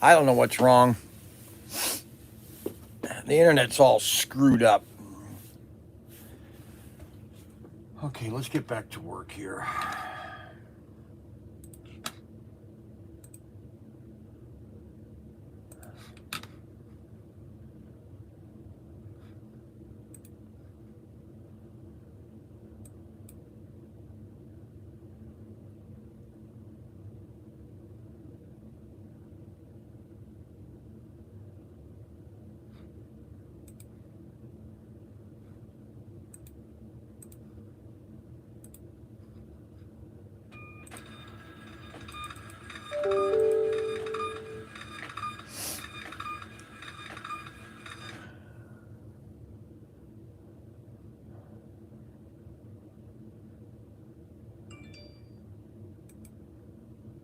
I don't know what's wrong. The internet's all screwed up. Okay, let's get back to work here.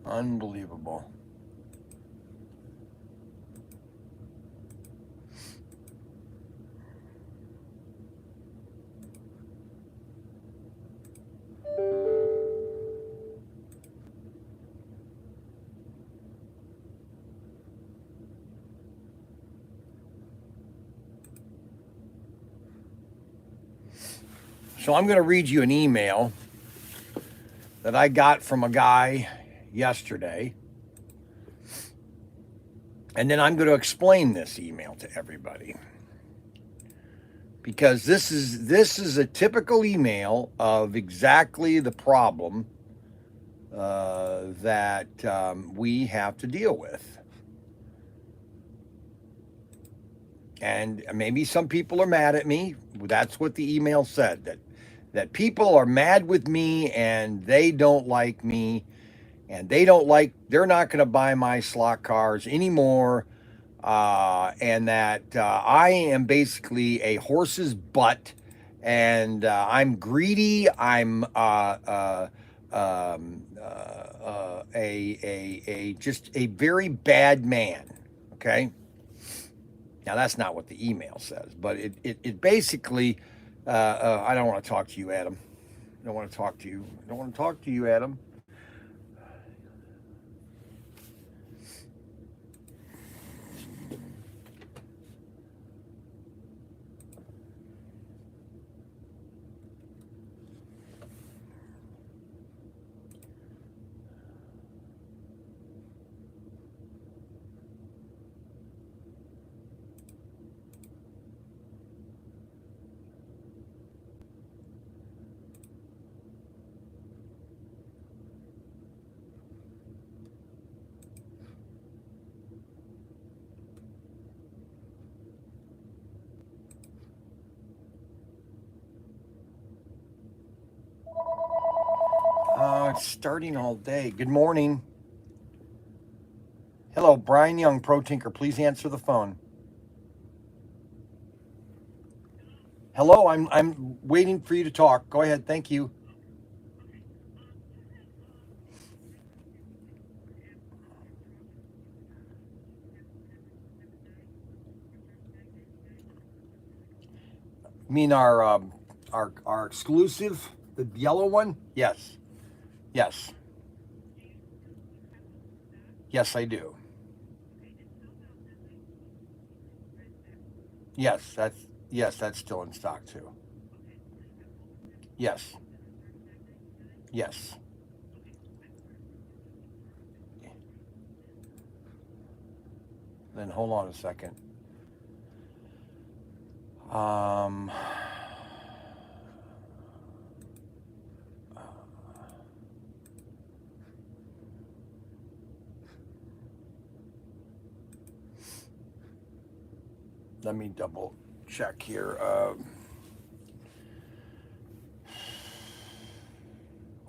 Unbelievable. So I'm going to read you an email that I got from a guy yesterday. And then I'm going to explain this email to everybody. Because this is a typical email of exactly the problem that we have to deal with. And maybe some people are mad at me. That's what the email said, that people are mad with me and they don't like me and they're not going to buy my slot cars anymore. And that I am basically a horse's butt and I'm greedy. I'm just a very bad man. Okay. Now that's not what the email says, but it basically. I don't want to talk to you, Adam. I don't want to talk to you. I don't want to talk to you, Adam. It's starting all day. Good morning. Hello, Brian Young, Pro Tinker. Please answer the phone. Hello, I'm waiting for you to talk. Go ahead. Thank you. You mean our exclusive, the yellow one? Yes. Yes. Yes, I do. Yes, that's still in stock too. Yes. Yes. Then hold on a second. Um, let me double check here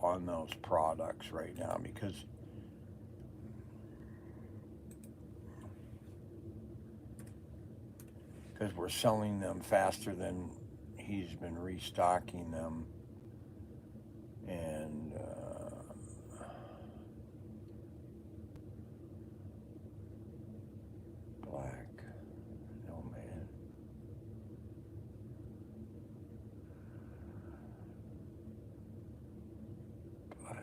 on those products right now because we're selling them faster than he's been restocking them, and black. No man. Black.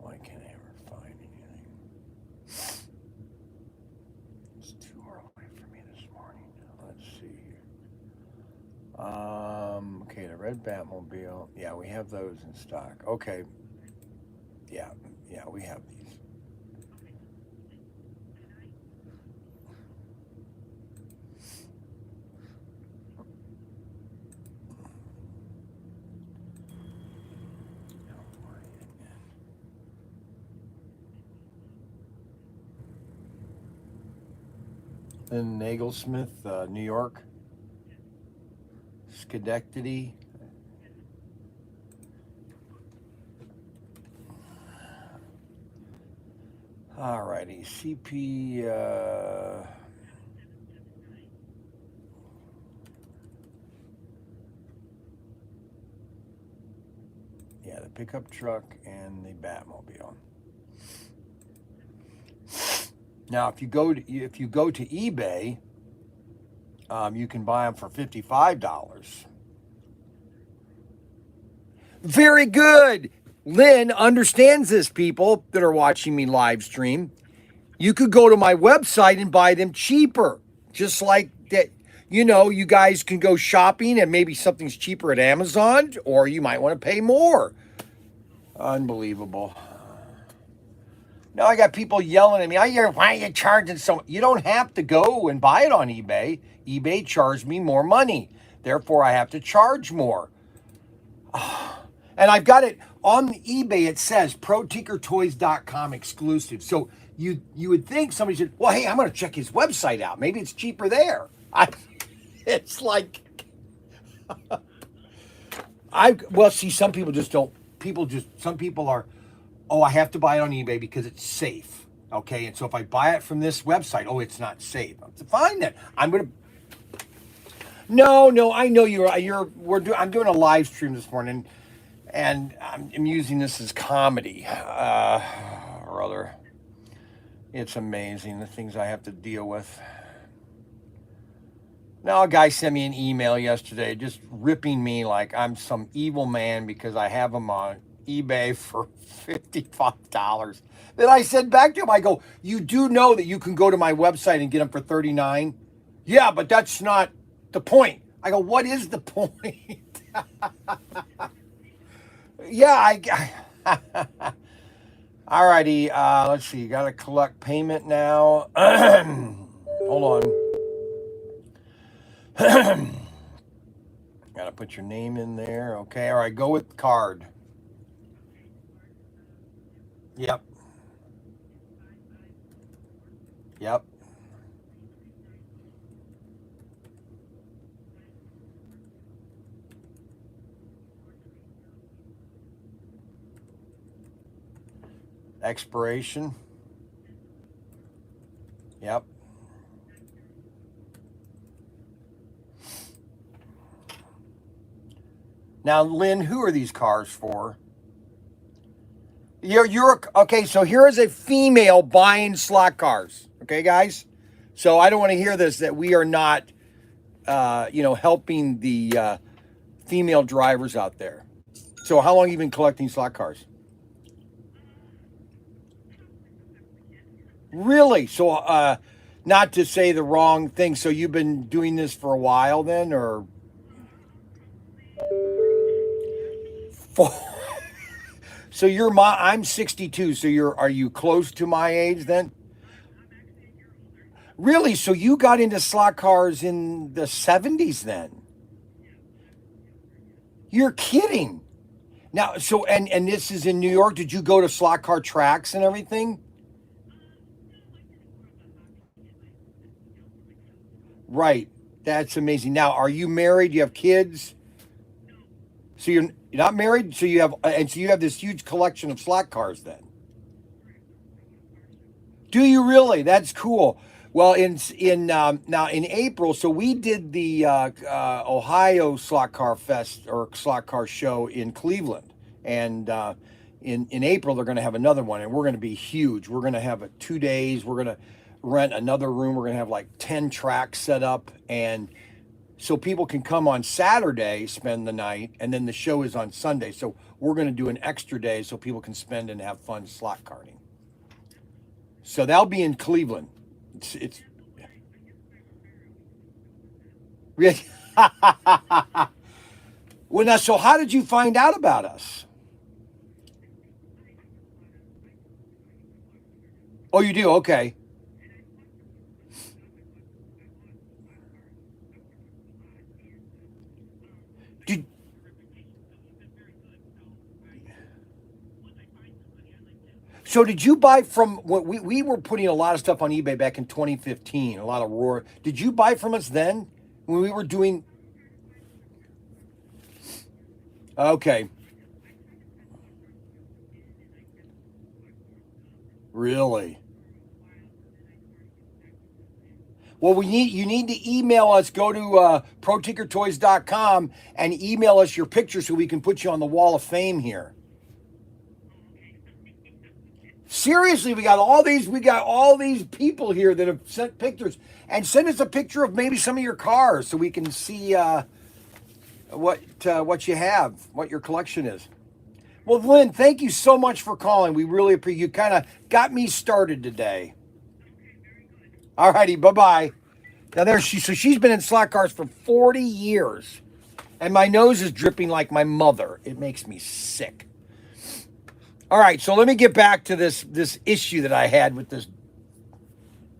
Why can't I ever find anything? It's too early for me this morning. Let's see here. Okay, the red Batmobile. Yeah, we have those in stock. Okay. Yeah, we have these. Then Naglesmith, New York. Schenectady. Alrighty, CP. Yeah, the pickup truck and the Batmobile. Now, if you go to eBay, you can buy them for $55. Very good. Lynn understands this, people that are watching me live stream. You could go to my website and buy them cheaper. Just like that, you guys can go shopping and maybe something's cheaper at Amazon, or you might want to pay more. Unbelievable. Now I got people yelling at me, why are you charging so much? You don't have to go and buy it on eBay. eBay charged me more money. Therefore, I have to charge more. And I've got it on eBay. It says ProTinkerToys.com exclusive. So you would think somebody said, well, hey, I'm going to check his website out. Maybe it's cheaper there. It's like, see, some people just don't. Some people are, I have to buy it on eBay because it's safe. Okay, and so if I buy it from this website, it's not safe. Fine then. I'm gonna. No, I know I'm doing a live stream this morning, and I'm using this as comedy. Brother, it's amazing the things I have to deal with. Now, a guy sent me an email yesterday just ripping me like I'm some evil man because I have them on eBay for $55. Then I said back to him, I go, you do know that you can go to my website and get them for $39? Yeah, but that's not the point. I go, what is the point? Yeah, all righty, let's see. Got to collect payment now. Hold on. Got to put your name in there. Okay, all right, go with card. Yep. Expiration. Yep. Now, Lynn, who are these cars for? You're okay. So here is a female buying slot cars. Okay, guys. So I don't want to hear this that we are not, helping the female drivers out there. So how long have you been collecting slot cars? Really? So, not to say the wrong thing. So you've been doing this for a while then, or? For, so I'm 62. So are you close to my age then? Really? So you got into slot cars in the 70s then? You're kidding. Now, so, and this is in New York. Did you go to slot car tracks and everything? Right. That's amazing. Now, are you married? You have kids? So you're not married? So you have this huge collection of slot cars then? Do you really? That's cool. Well, now in April, so we did the Ohio Slot Car Fest or Slot Car Show in Cleveland, and in April they're going to have another one, and we're going to be huge. We're going to have 2 days. We're going to rent another room. We're going to have like 10 tracks set up, and so people can come on Saturday, spend the night, and then the show is on Sunday. So we're going to do an extra day so people can spend and have fun slot karting. So that'll be in Cleveland. It's really. Well, now, so how did you find out about us? Oh, you do? Okay. Did, so did you buy from what we were putting a lot of stuff on eBay back in 2015, a lot of Roar. Did you buy from us then when we were doing? Okay. Really? Well, we need you need to email us. Go to ProTinkerToys.com and email us your picture so we can put you on the Wall of Fame here. Seriously, we got all these people here that have sent pictures, and send us a picture of maybe some of your cars so we can see what you have, what your collection is. Well, Lynn, thank you so much for calling. We really appreciate you. Kind of got me started today. All righty, bye bye. Now so she's been in slot cars for 40 years, and my nose is dripping like my mother. It makes me sick. All right, so let me get back to this issue that I had with this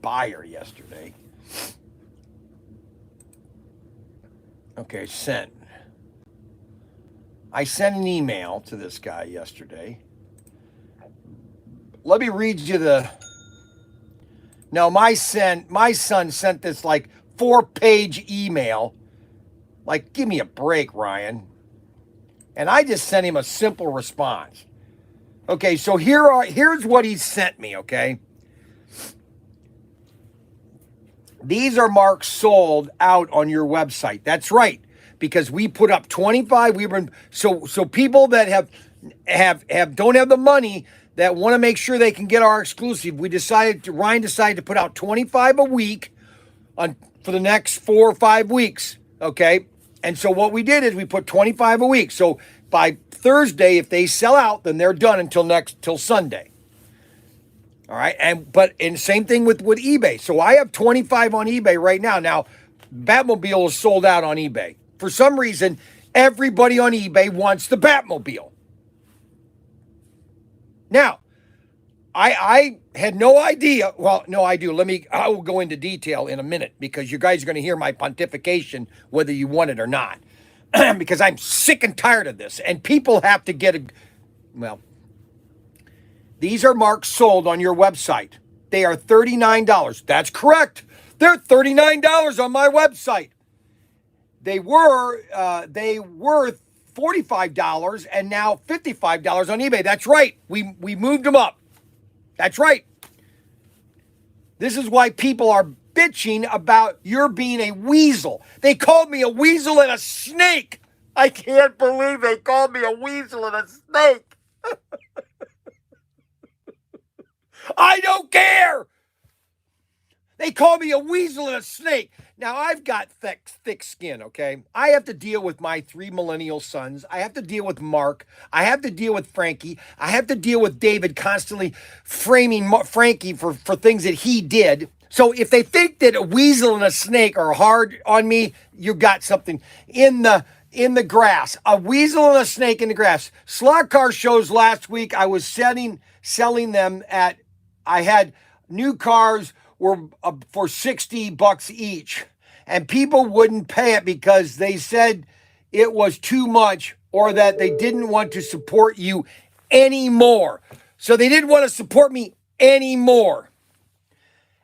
buyer yesterday. Okay, sent. I sent an email to this guy yesterday. Let me read you the. No, my son sent this like 4-page email. Like, give me a break, Ryan. And I just sent him a simple response. Okay, so here's what he sent me, okay? These are marks sold out on your website. That's right. Because we put up 25, so people that have don't have the money that want to make sure they can get our exclusive. Ryan decided to put out 25 a week for the next 4 or 5 weeks, okay? And so what we did is we put 25 a week. So by Thursday, if they sell out, then they're done till Sunday. All right, and same thing with eBay. So I have 25 on eBay right now. Now, Batmobile is sold out on eBay. For some reason, everybody on eBay wants the Batmobile. Now, I had no idea. Well, no, I do. I will go into detail in a minute because you guys are going to hear my pontification whether you want it or not. Because I'm sick and tired of this. And people have to well, these are marks sold on your website. They are $39. That's correct. They're $39 on my website. They were $45 and now $55 on eBay. That's right. We moved them up. That's right. This is why people are bitching about your being a weasel. They called me a weasel and a snake. I can't believe they called me a weasel and a snake. I don't care. They call me a weasel and a snake. Now, I've got thick skin, okay? I have to deal with my 3 millennial sons. I have to deal with Mark. I have to deal with Frankie. I have to deal with David constantly framing Frankie for things that he did. So if they think that a weasel and a snake are hard on me, you got something in the grass. A weasel and a snake in the grass. Slot car shows last week, I was selling them I had new cars were for $60 each, and people wouldn't pay it because they said it was too much or that they didn't want to support you anymore. So they didn't want to support me anymore.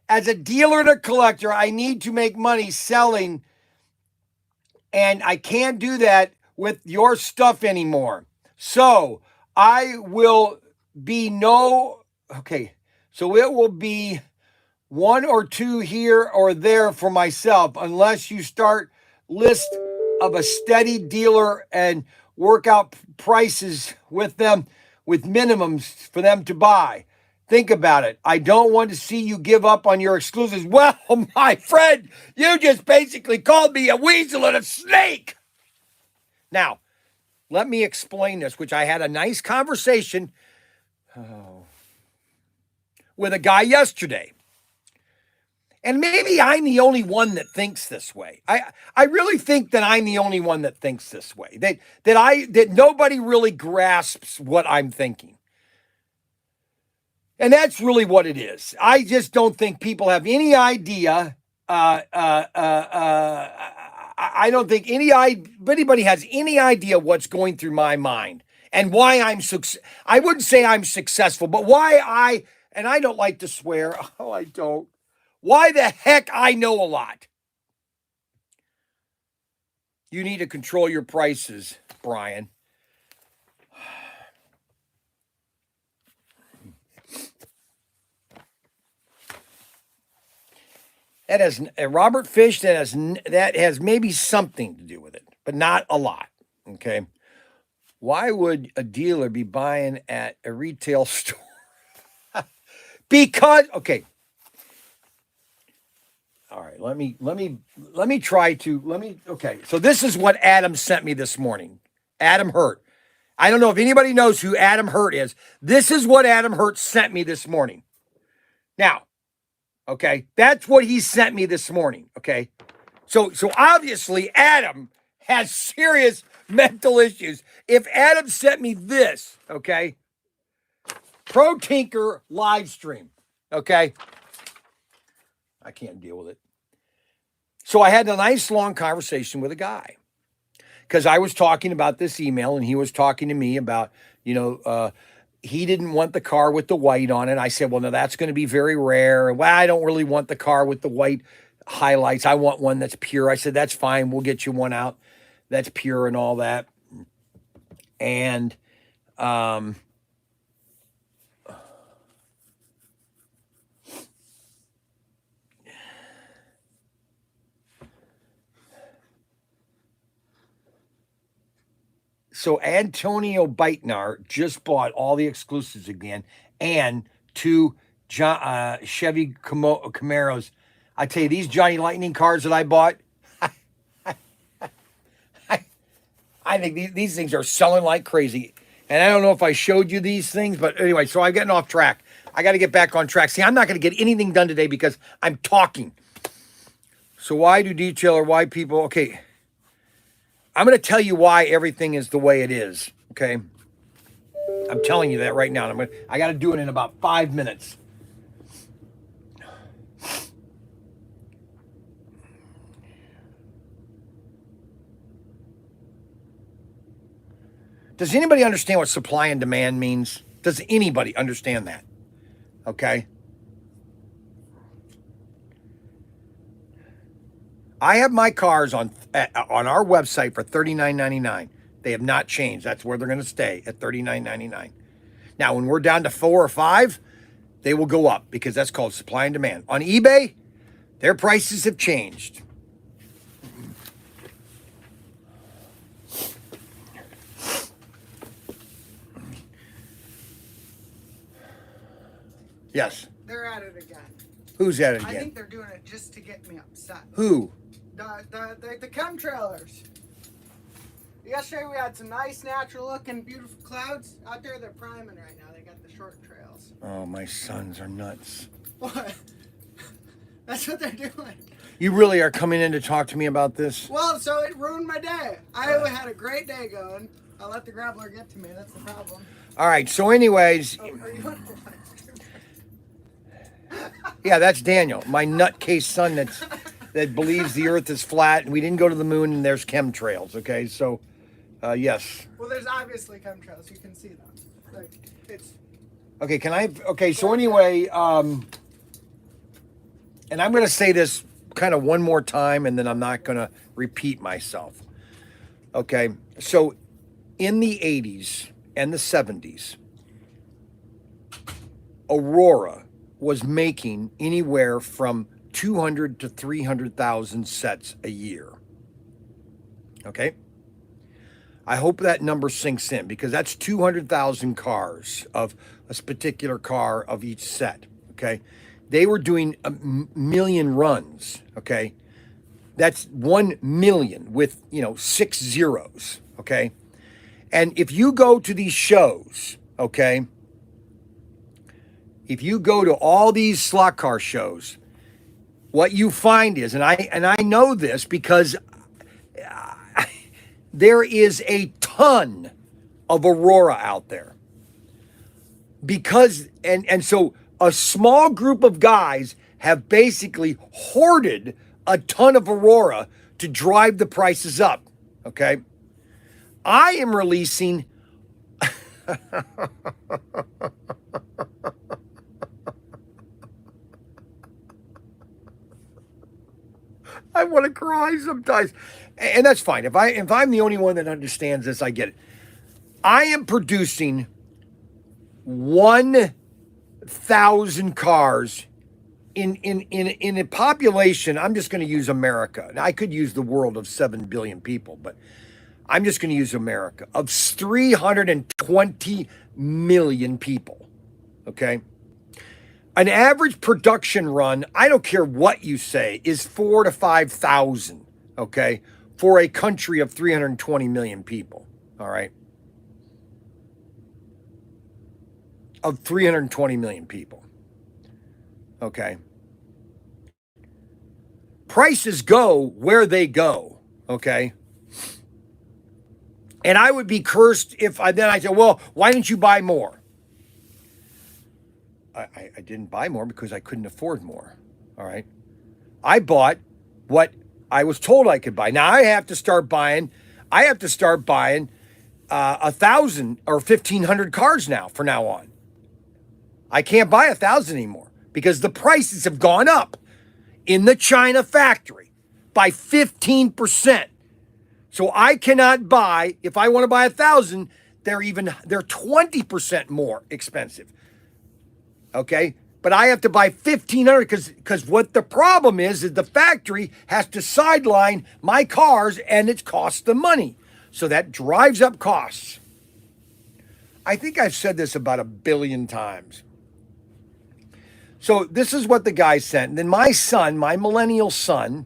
As a dealer and a collector, I need to make money selling, and I can't do that with your stuff anymore. So I will be so it will be 1 or 2 here or there for myself unless you start list of a steady dealer and work out prices with them with minimums for them to buy. Think about it. I don't want to see you give up on your exclusives. Well, my friend, you just basically called me a weasel and a snake. Now, let me explain this, which I had a nice conversation with a guy yesterday. And maybe I'm the only one that thinks this way. I really think that I'm the only one that thinks this way. That nobody really grasps what I'm thinking. And that's really what it is. I just don't think people have any idea. I don't think anybody has any idea what's going through my mind and why I wouldn't say I'm successful, but and I don't like to swear. Oh, I don't. Why the heck I know a lot. You need to control your prices, Brian. That has Robert Fish. That has maybe something to do with it, but not a lot. Okay. Why would a dealer be buying at a retail store? Because okay. All right. Okay. So this is what Adam sent me this morning. Adam Hurt. I don't know if anybody knows who Adam Hurt is. This is what Adam Hurt sent me this morning. Now. Okay, that's what he sent me this morning. Okay, so obviously Adam has serious mental issues. If Adam sent me this, okay, Pro Tinker live stream, okay, I can't deal with it. So I had a nice long conversation with a guy because I was talking about this email and he was talking to me about, he didn't want the car with the white on it. I said, well, no, that's going to be very rare. Well, I don't really want the car with the white highlights. I want one that's pure. I said, that's fine. We'll get you one out that's pure and all that. And, so Antonio Beitnar just bought all the exclusives again and two Chevy Camaros. I tell you, these Johnny Lightning cars that I bought, I think these things are selling like crazy. And I don't know if I showed you these things, but anyway, so I'm getting off track. I got to get back on track. See, I'm not going to get anything done today because I'm talking. So why people, okay. I'm going to tell you why everything is the way it is, okay? I'm telling you that right now. I got to do it in about 5 minutes. Does anybody understand what supply and demand means? Does anybody understand that? Okay? I have my cars on our website for $39.99. They have not changed. That's where they're going to stay at $39.99. Now, when we're down to 4 or 5, they will go up because that's called supply and demand. On eBay, their prices have changed. Yes. They're at it again. Who's at it again? I think they're doing it just to get me upset. Who? The chemtrailers. Yesterday we had some nice natural looking beautiful clouds. Out there they're priming right now. They got the short trails. Oh, my sons are nuts. What? That's what they're doing. You really are coming in to talk to me about this? Well, so it ruined my day. I had a great day going. I'll let the grappler get to me. That's the problem. All right. So anyways. Oh, are you on? Yeah, that's Daniel, my nutcase son that believes the earth is flat and we didn't go to the moon and there's chemtrails, okay? So, yes. Well, there's obviously chemtrails. You can see them. Like, it's... Okay, so anyway, and I'm going to say this kind of one more time and then I'm not going to repeat myself. Okay, so in the 80s and the 70s, Aurora was making anywhere from 200 to 300,000 sets a year. Okay? I hope that number sinks in because that's 200,000 cars of a particular car of each set. Okay. They were doing a million runs. Okay. That's 1 million with, 6 zeros. Okay. And if you go to these shows, okay, if you go to all these slot car shows, what you find is, and I know this because there is a ton of Aurora out there. Because and so a small group of guys have basically hoarded a ton of Aurora to drive the prices up. Okay. I am releasing I want to cry sometimes. And that's fine. If I'm the only one that understands this, I get it. I am producing 1,000 cars in a population. I'm just going to use America. Now, I could use the world of 7 billion people, but I'm just going to use America of 320 million people. Okay. An average production run, I don't care what you say, is 4,000 to 5,000, okay, for a country of 320 million people, all right? Of 320 million people, okay? Prices go where they go, okay? And I would be cursed if I said, well, why didn't you buy more? I didn't buy more because I couldn't afford more. All right. I bought what I was told I could buy. Now I have to start buying 1,000 or 1,500 cars now from now on. I can't buy 1,000 anymore because the prices have gone up in the China factory by 15%. So I cannot buy, if I want to buy 1,000, they're 20% more expensive. Okay, but I have to buy 1,500 because what the problem is the factory has to sideline my cars and it costs them money. So that drives up costs. I think I've said this about 1 billion times. So this is what the guy sent. And then my son, my millennial son,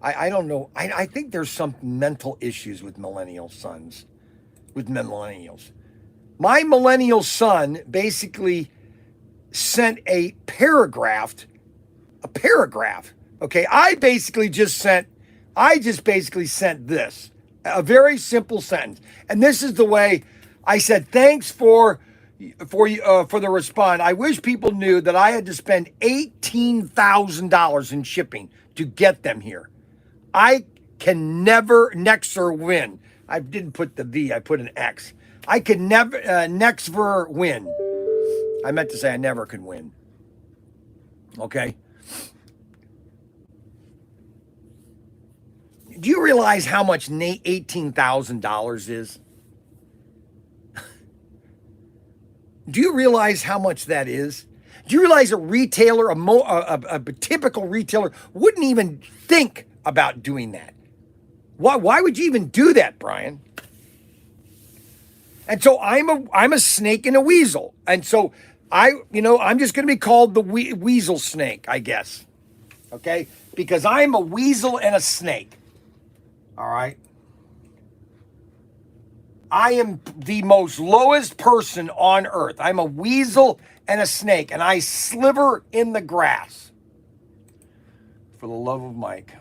I don't know. I think there's some mental issues with millennial sons, with millennials. My millennial son basically sent a paragraph. Okay. I just basically sent this, a very simple sentence. And this is the way I said, thanks for the response. I wish people knew that I had to spend $18,000 in shipping to get them here. I can never next or win. I didn't put the V, I put an X. I can never next ver win. I meant to say I never could win. Okay. Do you realize how much $18,000 is? Do you realize how much that is? Do you realize a retailer, a typical retailer, wouldn't even think about doing that? Why would you even do that, Brian? And so I'm a snake and a weasel. And so I'm just going to be called the weasel snake, I guess. Okay? Because I'm a weasel and a snake. All right? I am the most lowest person on earth. I'm a weasel and a snake, and I sliver in the grass. For the love of Mike.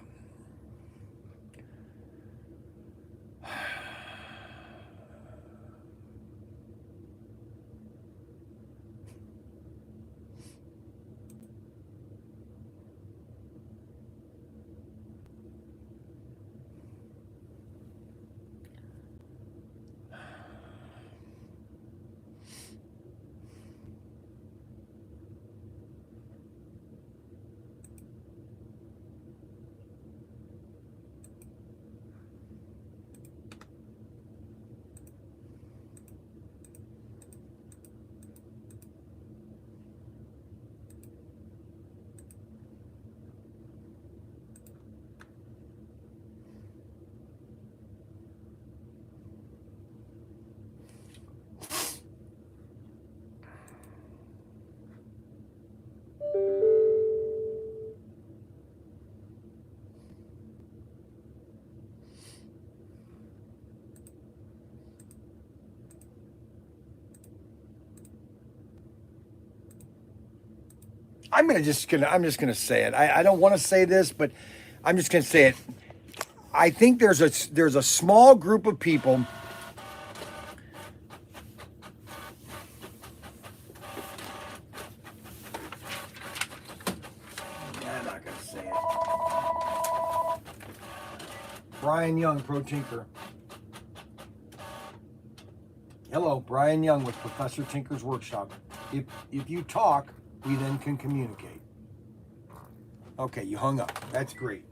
I'm just gonna say it. I don't want to say this, but I'm just gonna say it. I think there's a small group of people. I'm not gonna say it. Brian Young, Pro Tinker. Hello, Brian Young with Professor Tinker's Workshop. If you talk, we then can communicate. Okay, you hung up. That's great.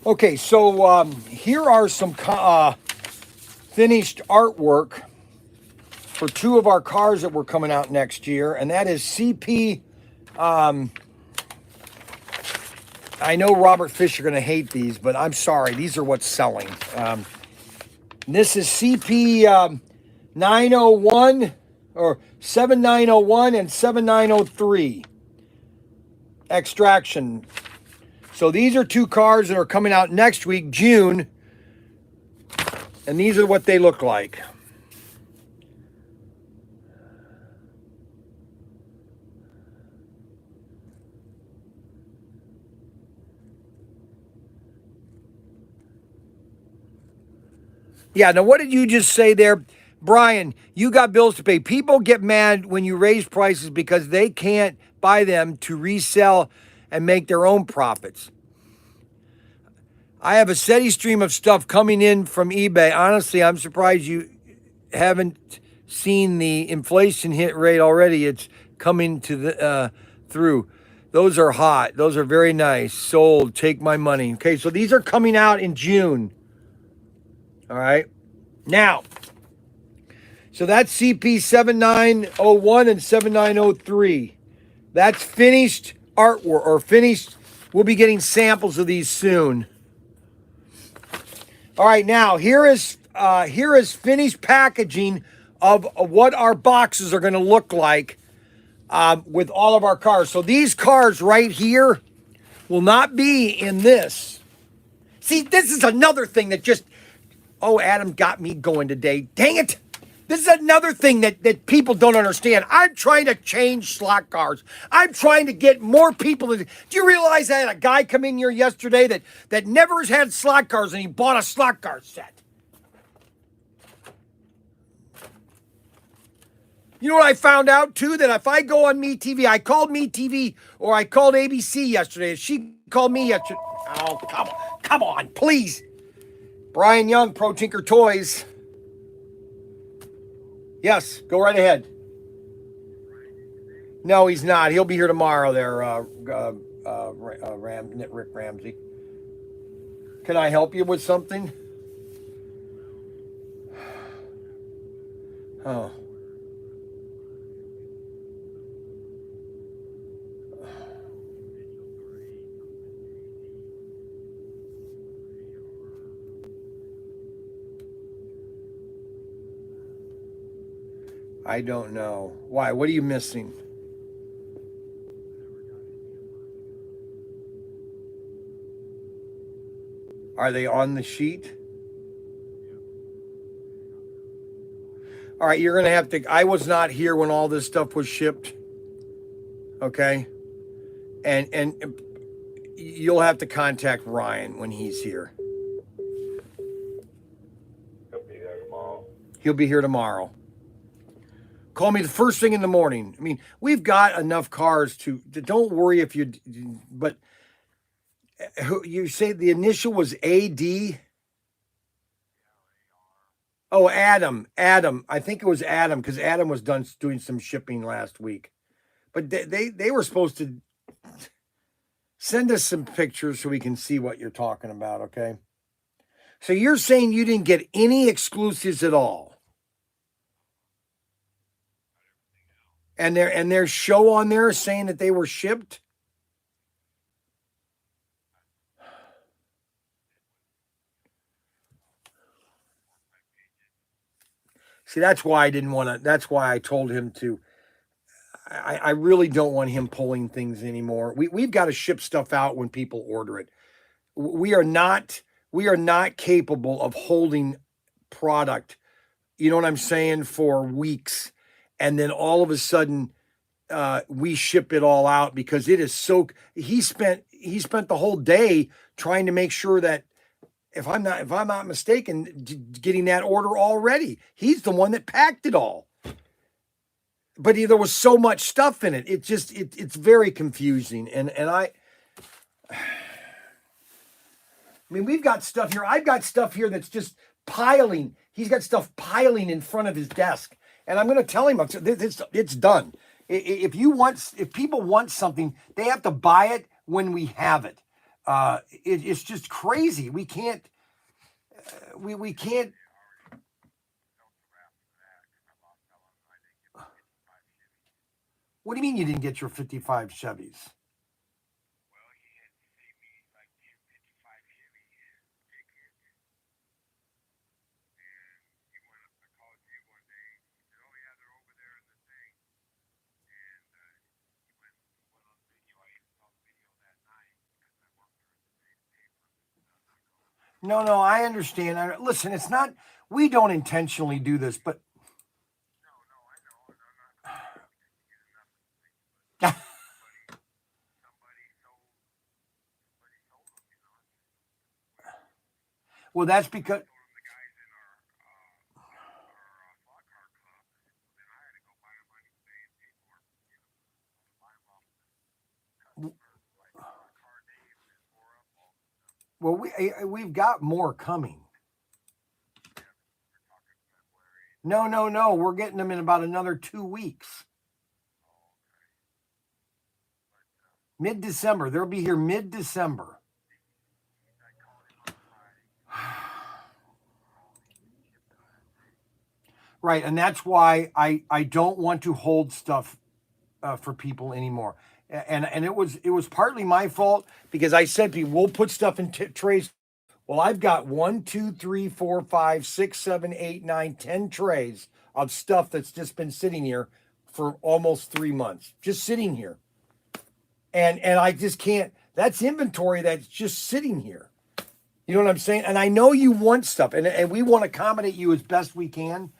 Okay, so here are some finished artwork for two of our cars that were coming out next year, and that is CP. I know Robert Fish are going to hate these, but I'm sorry, these are what's selling. This is CP 901 or 7901 and 7903 extraction. So these are two cars that are coming out next week, June, and these are what they look like. Yeah, now what did you just say there? Brian, you got bills to pay. People get mad when you raise prices because they can't buy them to resell and make their own profits. I have a steady stream of stuff coming in from eBay. Honestly, I'm surprised you haven't seen the inflation hit rate already. It's coming to the through. Those are hot. Those are very nice. Sold. Take my money. Okay, so these are coming out in June. All right. Now, so that's CP 7901 and 7903. That's finished artwork or finished. We'll be getting samples of these soon. All right, now here is finished packaging of what our boxes are going to look like with all of our cars. So these cars right here will not be in this. See, this is another thing that just, oh, Adam got me going today. Dang it. This is another thing that people don't understand. I'm trying to change slot cars. I'm trying to get more people. Do you realize I had a guy come in here yesterday that never has had slot cars and he bought a slot car set? You know what I found out too? That if I go on MeTV, I called MeTV or I called ABC yesterday. She called me yesterday. Oh, come on, please. Brian Young, Pro Tinker Toys. Yes, go right ahead. No, he's not. He'll be here tomorrow there, Rick Ramsey. Can I help you with something? Oh. I don't know. Why? What are you missing? Are they on the sheet? All right, you're going to have to. I was not here when all this stuff was shipped. Okay? And you'll have to contact Ryan when he's here. He'll be there tomorrow. He'll be here tomorrow. Call me the first thing in the morning. I mean, we've got enough cars to don't worry if you, but you say the initial was AD? Oh, Adam. I think it was Adam because Adam was done doing some shipping last week. But they were supposed to send us some pictures so we can see what you're talking about, okay? So you're saying you didn't get any exclusives at all. And there's show on there saying that they were shipped? See, that's why I didn't want to. That's why I told him to. I really don't want him pulling things anymore. We've got to ship stuff out when people order it. We are not capable of holding product. You know what I'm saying, for weeks, and then all of a sudden we ship it all out because it is so. He spent the whole day trying to make sure that if I'm not mistaken, getting that order already. He's the one that packed it all. But there was so much stuff in it. It's very confusing. And I mean, we've got stuff here. I've got stuff here that's just piling. He's got stuff piling in front of his desk. And I'm going to tell him it's done. If people want something, they have to buy it when we have it. It's just crazy. We can't. We can't. What do you mean you didn't get your 55 Chevys? No, I understand. Listen, it's not. We don't intentionally do this, but well, that's because. Well, we've got more coming. No. We're getting them in about another 2 weeks. Mid-December. They'll be here mid-December. Right, and that's why I don't want to hold stuff for people anymore. And it was partly my fault because I said people we'll put stuff in trays. Well, I've got 1, 2, 3, 4, 5, 6, 7, 8, 9, 10 trays of stuff that's just been sitting here for almost 3 months, just sitting here. And I just can't. That's inventory that's just sitting here. You know what I'm saying? And I know you want stuff, and we want to accommodate you as best we can.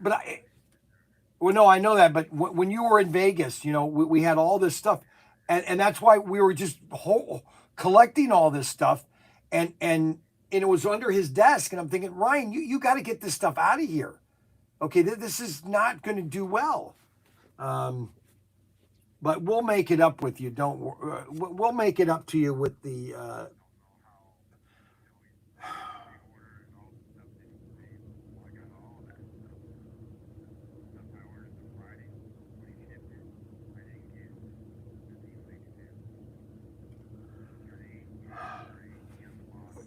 But well, no, I know that. But when you were in Vegas, we had all this stuff, and that's why we were just collecting all this stuff, and it was under his desk, and I'm thinking, Ryan, you got to get this stuff out of here. Okay, this is not going to do well. But we'll make it up with you. We'll make it up to you with the.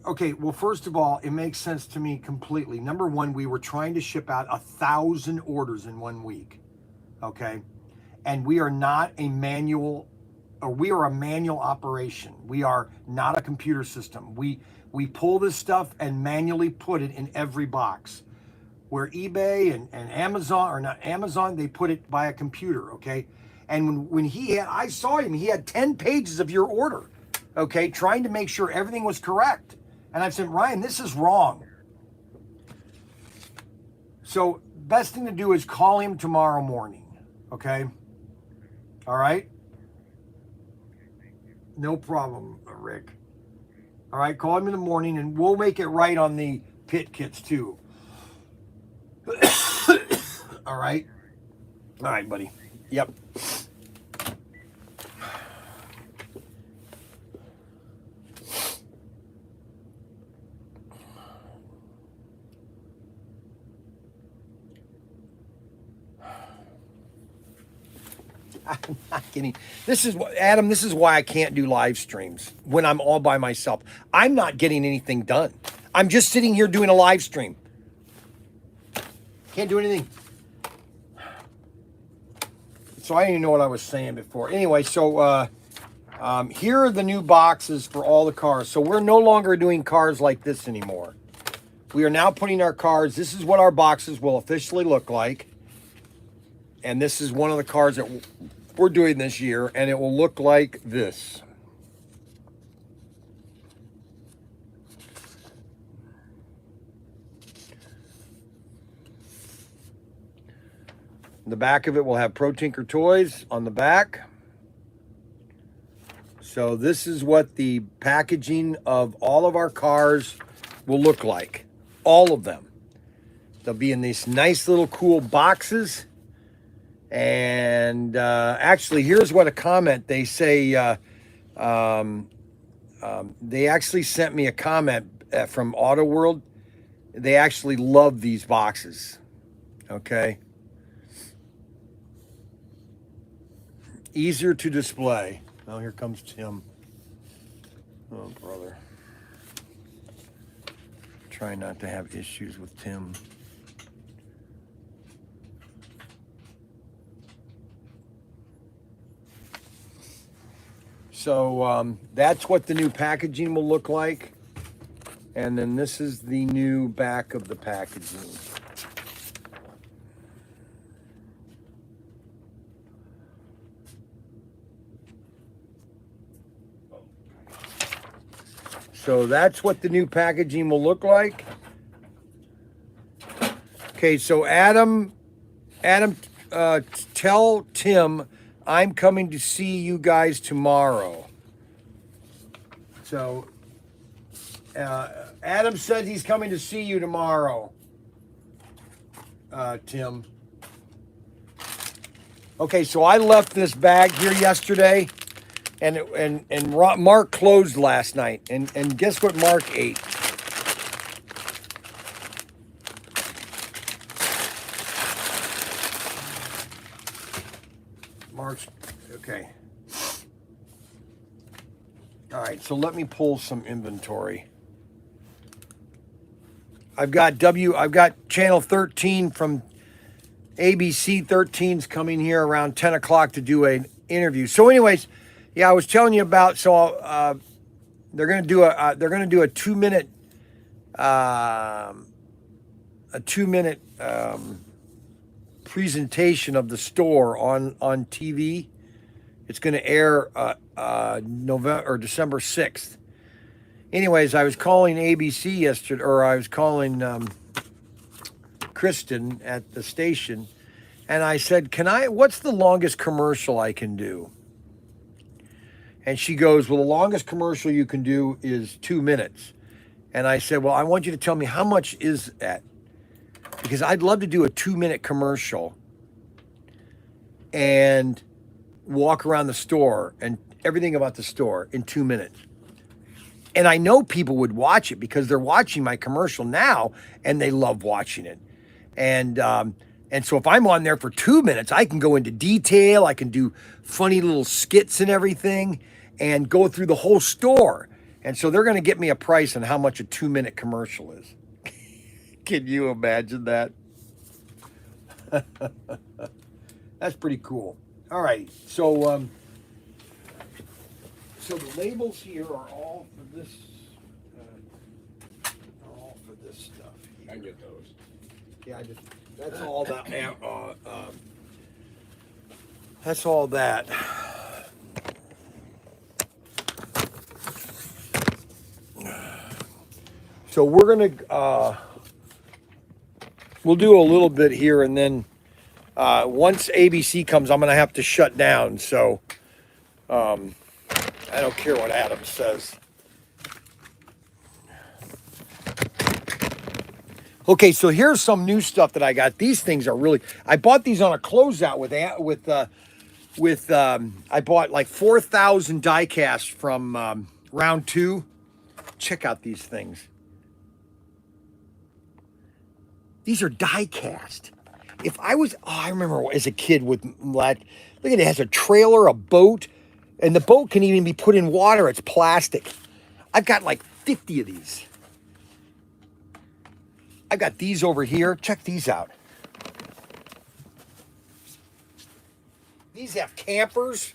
Okay, well, first of all, it makes sense to me completely. Number one, we were trying to ship out 1,000 orders in 1 week. Okay, and we are not a manual, or we are a manual operation. We are not a computer system. We pull this stuff and manually put it in every box. Where eBay and Amazon, or not Amazon, they put it by a computer. Okay, and when I saw him, he had 10 pages of your order. Okay, trying to make sure everything was correct. And I said, Ryan, this is wrong. So best thing to do is call him tomorrow morning. Okay? All right? No problem, Rick. All right, call him in the morning and we'll make it right on the pit kits too. All right? All right, buddy. Yep. I'm not kidding. This is what, Adam, this is why I can't do live streams when I'm all by myself. I'm not getting anything done. I'm just sitting here doing a live stream. Can't do anything. So I didn't even know what I was saying before. Anyway, so here are the new boxes for all the cars. So we're no longer doing cars like this anymore. We are now putting our cars, this is what our boxes will officially look like. And this is one of the cars that we're doing this year, and it will look like this. The back of it will have ProTinkerToys on the back. So this is what the packaging of all of our cars will look like. All of them. They'll be in these nice little cool boxes. And actually, here's what a comment they say. They actually sent me a comment from Auto World. They actually love these boxes. Okay. Easier to display. Oh, here comes Tim. Oh, brother. Try not to have issues with Tim. So that's what the new packaging will look like. And then this is the new back of the packaging. So that's what the new packaging will look like. Okay, so Adam, tell Tim I'm coming to see you guys tomorrow. So Adam says he's coming to see you tomorrow, Tim. Okay, so I left this bag here yesterday. And Mark closed last night, and guess what Mark ate? Mark's okay. All right, so let me pull some inventory. I've got channel 13 from ABC 13's coming here around 10 o'clock to do an interview. So, anyways. Yeah, I was telling you about. So they're going to do a 2-minute presentation of the store on TV. It's going to air November or December 6th. Anyways, I was calling ABC yesterday, or I was calling Kristen at the station, and I said, what's the longest commercial I can do? And she goes, well, the longest commercial you can do is 2 minutes. And I said, well, I want you to tell me how much is that? Because I'd love to do a 2-minute commercial and walk around the store and everything about the store in 2 minutes. And I know people would watch it because they're watching my commercial now and they love watching it. And so if I'm on there for 2 minutes, I can go into detail. I can do funny little skits and everything and go through the whole store. And so they're going to get me a price on how much a 2-minute commercial is. Can you imagine that? That's pretty cool. All right. So, so the labels here are all for this. Stuff. I get those. Yeah, that's all that. That's all that. So we're gonna we'll do a little bit here, and then once ABC comes, I'm gonna have to shut down. So I don't care what Adam says. Okay, so here's some new stuff that I got. These things are really. I bought these on a closeout I bought like 4,000 die casts from round 2. Check out these things. These are die cast. If I was, I remember as a kid with that. Look at it, it has a trailer, a boat, and the boat can even be put in water. It's plastic. I've got like 50 of these. I've got these over here. Check these out. These have campers,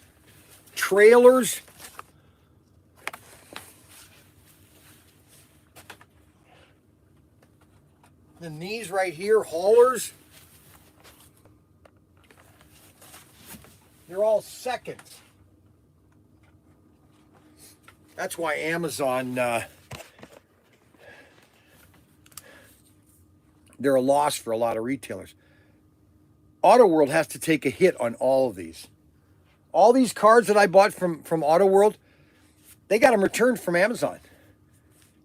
trailers. Then these right here, haulers. They're all seconds. That's why Amazon, they're a loss for a lot of retailers. Auto World has to take a hit on all of these. All these cards that I bought from Auto World, they got them returned from Amazon.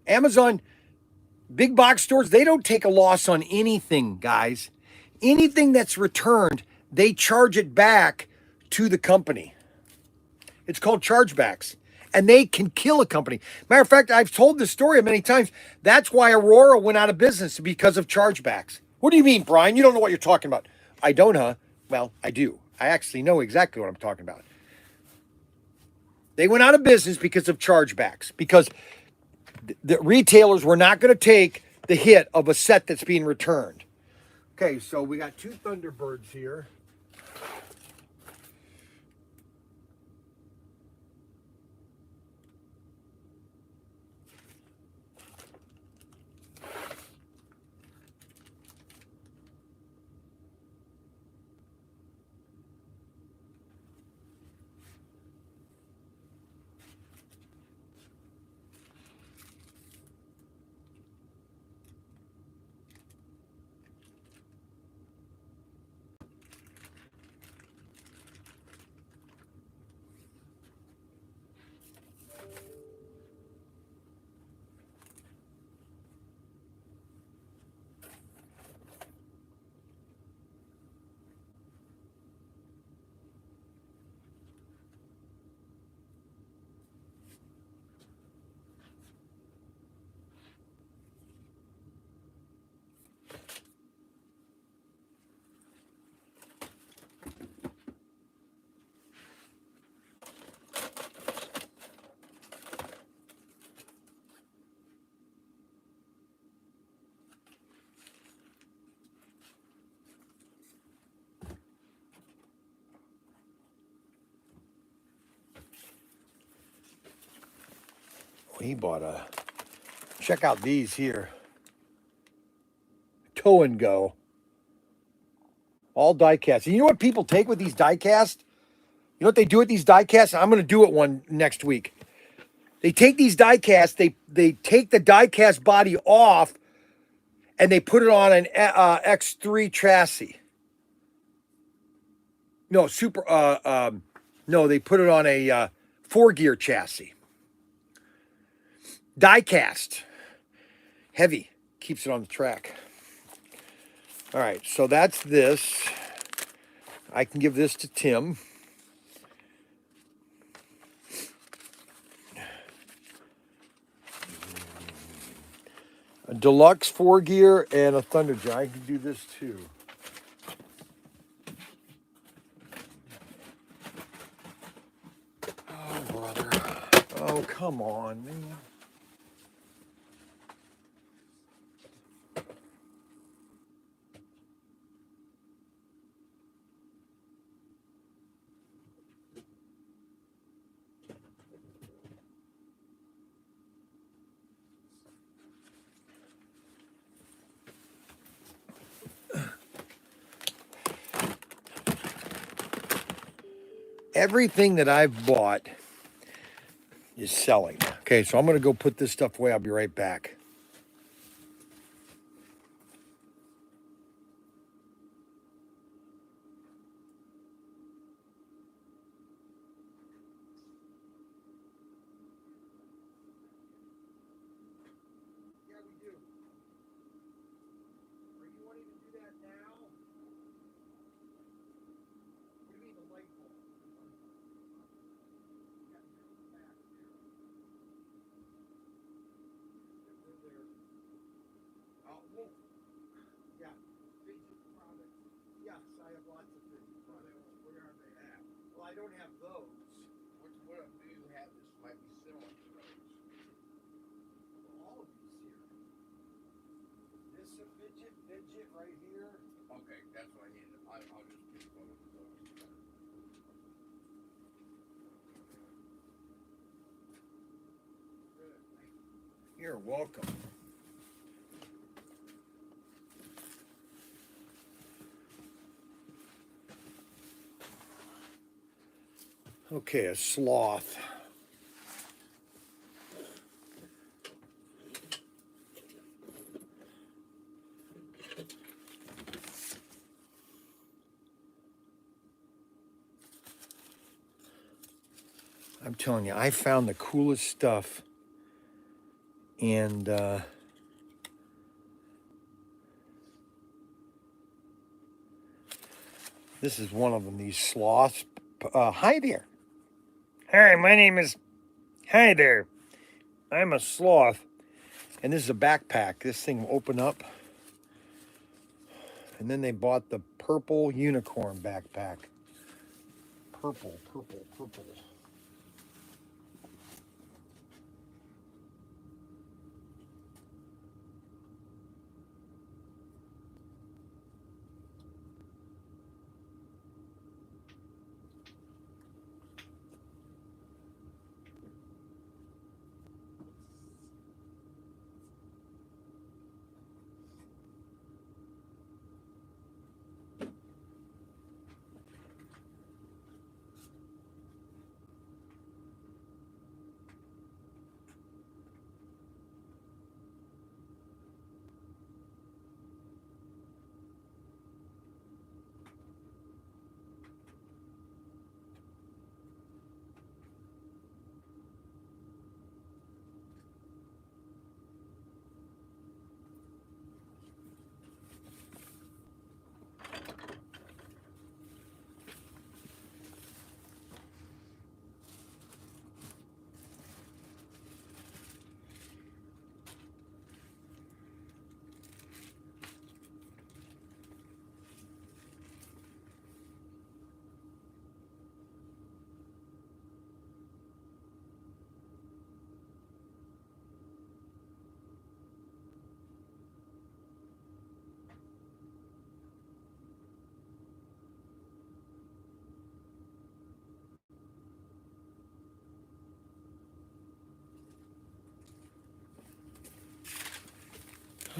Amazon, big box stores, they don't take a loss on anything, guys. Anything that's returned, they charge it back to the company. It's called chargebacks. And they can kill a company. Matter of fact, I've told this story many times. That's why Aurora went out of business, because of chargebacks. What do you mean, Brian? You don't know what you're talking about. I don't, huh? Well, I do. I actually know exactly what I'm talking about. They went out of business because of chargebacks, because the retailers were not going to take the hit of a set that's being returned. Okay, so we got 2 Thunderbirds here. He bought a, check out these here. Tow and Go. All die cast. And you know what people take with these die cast? You know what they do with these die casts? I'm going to do it one next week. They take these die casts, they take the die cast body off, and they put it on an X3 chassis. No, no, they put it on a 4-gear chassis. Die cast. Heavy. Keeps it on the track. All right, so that's this. I can give this to Tim. A deluxe 4-gear and a Thunderjet. I can do this too. Oh, brother. Oh, come on, man. Everything that I've bought is selling. Okay, so I'm going to go put this stuff away. I'll be right back. Yeah, we do. Are you wanting to do that now? What do you mean the light bulb? Yeah, back here. Well, I don't have those. What do you have? This might be similar to those. All of these here. This a fidget right here. Okay, that's what I needed. I'll just pick one of those. You're welcome. Okay, a sloth. I'm telling you, I found the coolest stuff. And this is one of them, these sloths. Hi there. Hi, my name is... Hi there. I'm a sloth. And this is a backpack. This thing will open up. And then they bought the purple unicorn backpack. Purple.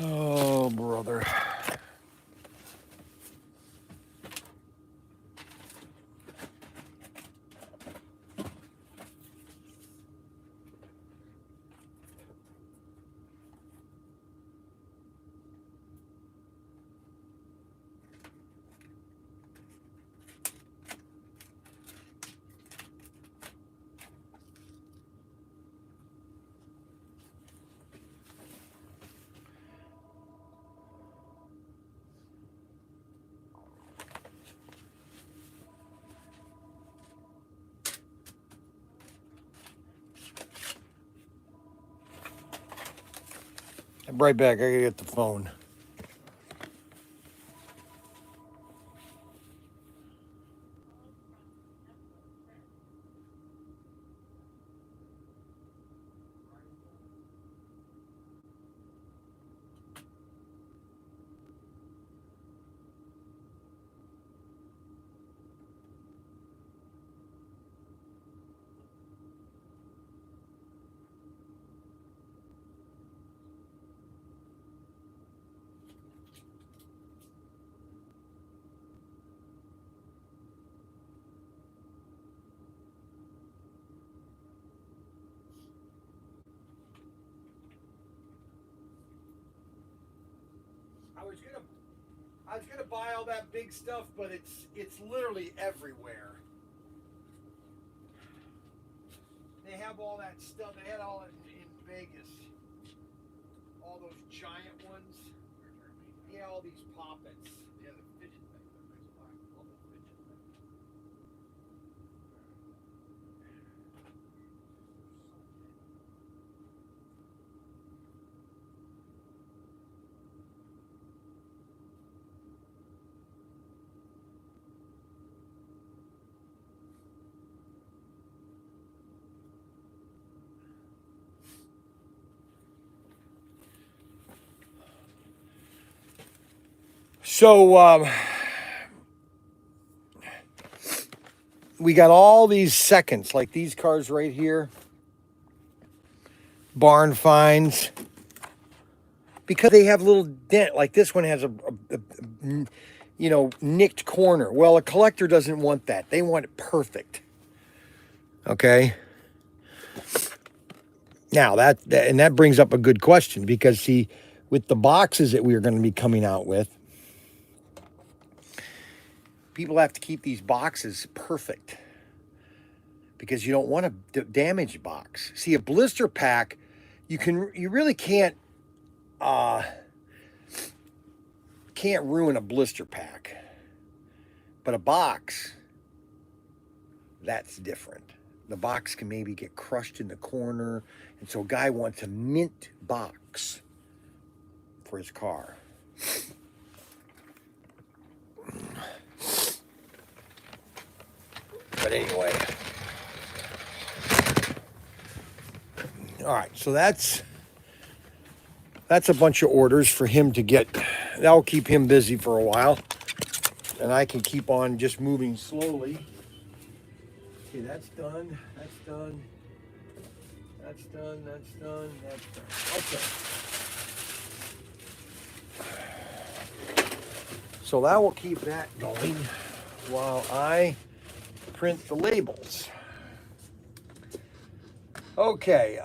Oh, brother. I'm right back. I gotta get the phone. I was gonna buy all that big stuff, but it's literally everywhere. They have all that stuff. They had all it in Vegas. All those giant ones. Yeah, all these poppets. Yeah, the fidget thing. All the fidget thing. So we got all these seconds, like these cars right here, barn finds, because they have little dent. Like this one has a nicked corner. Well, a collector doesn't want that. They want it perfect. Okay. Now that brings up a good question, because see, with the boxes that we are going to be coming out with, people have to keep these boxes perfect, because you don't want a damaged box. See, a blister pack, you really can't ruin a blister pack, but a box, that's different. The box can maybe get crushed in the corner, and so a guy wants a mint box for his car. But anyway, all right, so that's a bunch of orders for him to get. That'll keep him busy for a while, and I can keep on just moving slowly. Okay, that's done. That's done. That's done. That's done. That's done. Okay. So that will keep that going while I print the labels. Okay.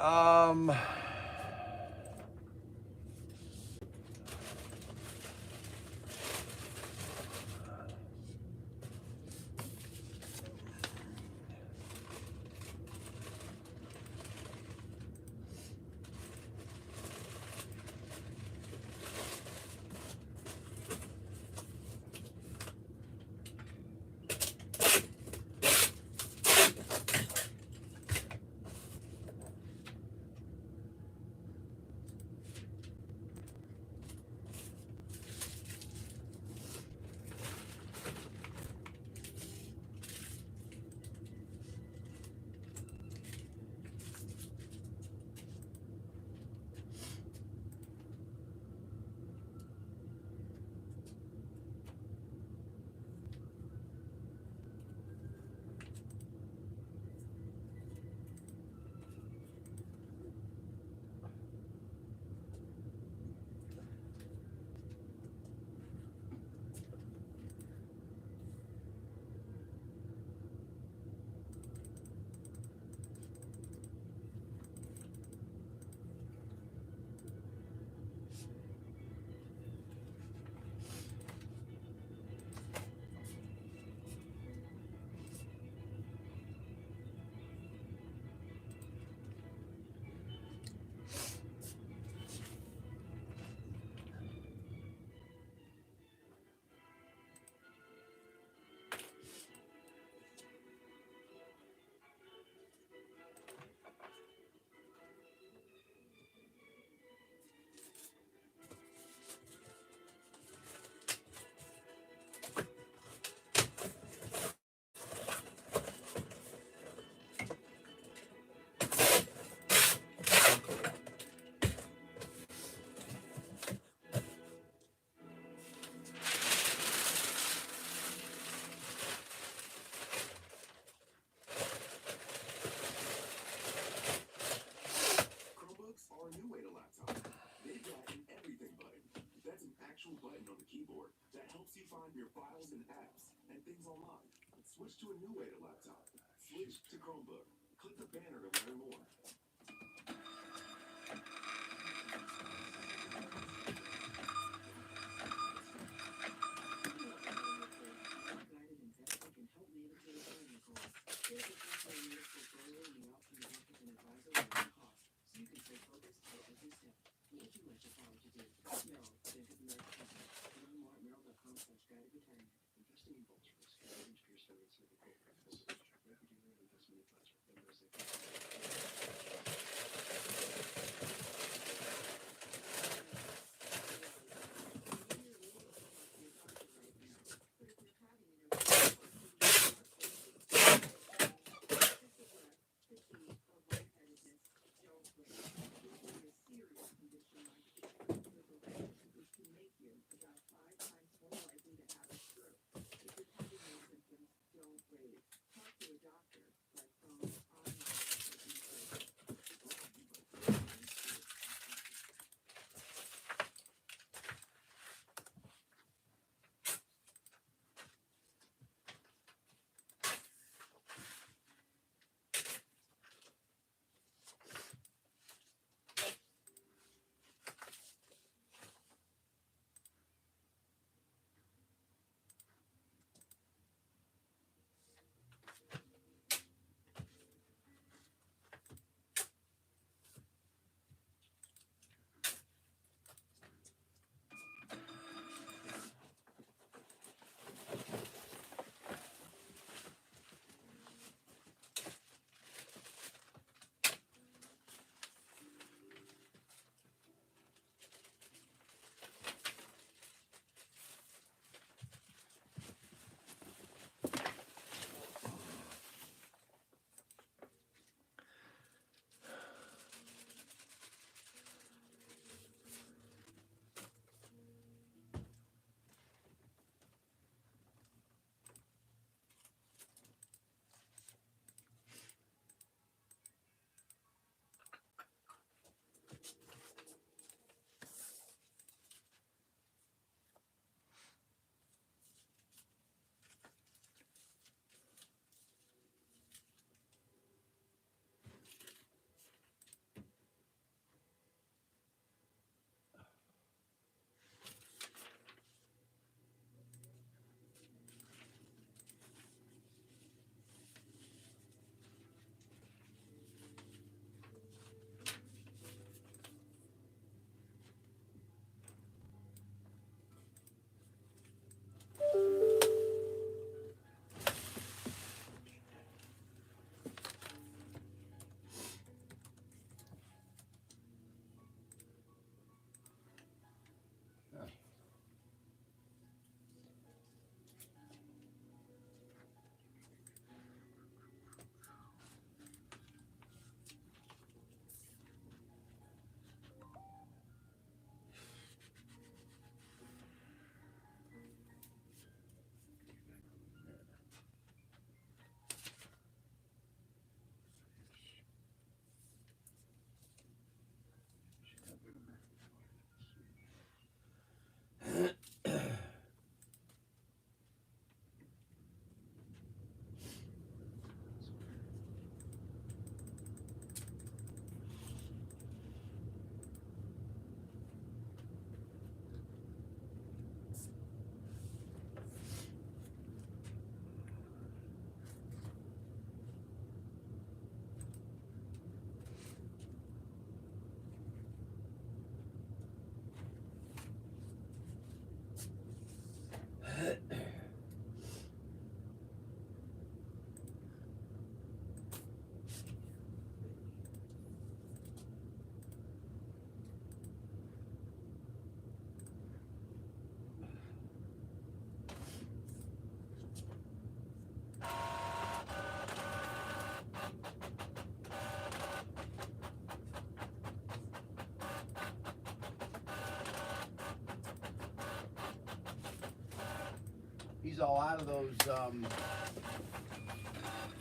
He's all out of those. Hold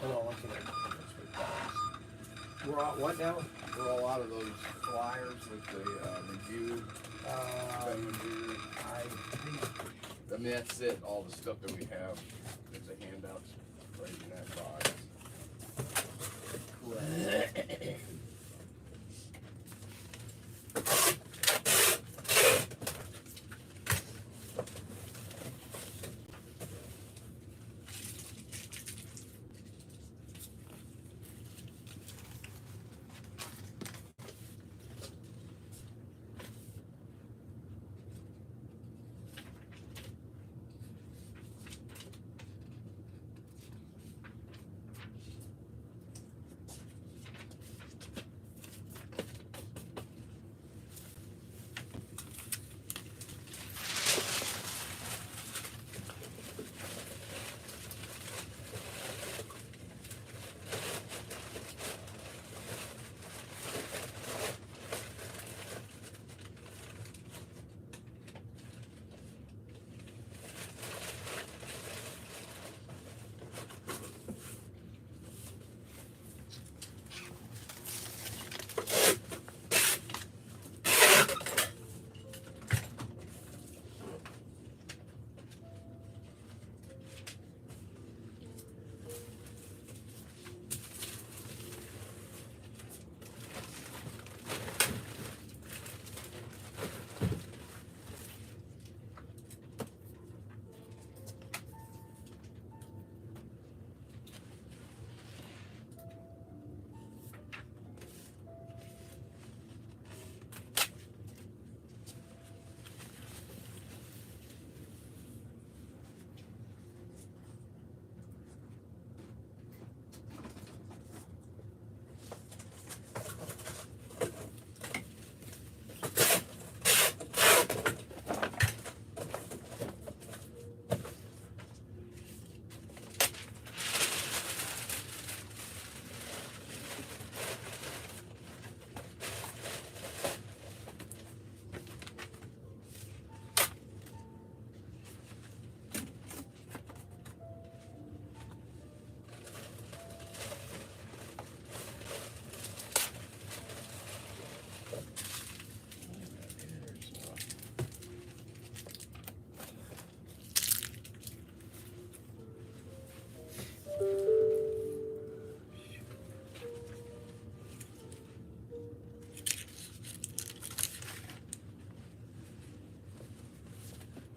on, one second. We're on what now? We're all out of those flyers with the review. I think I mean, that's it. All the stuff that we have. There's a handouts right in that box. correct.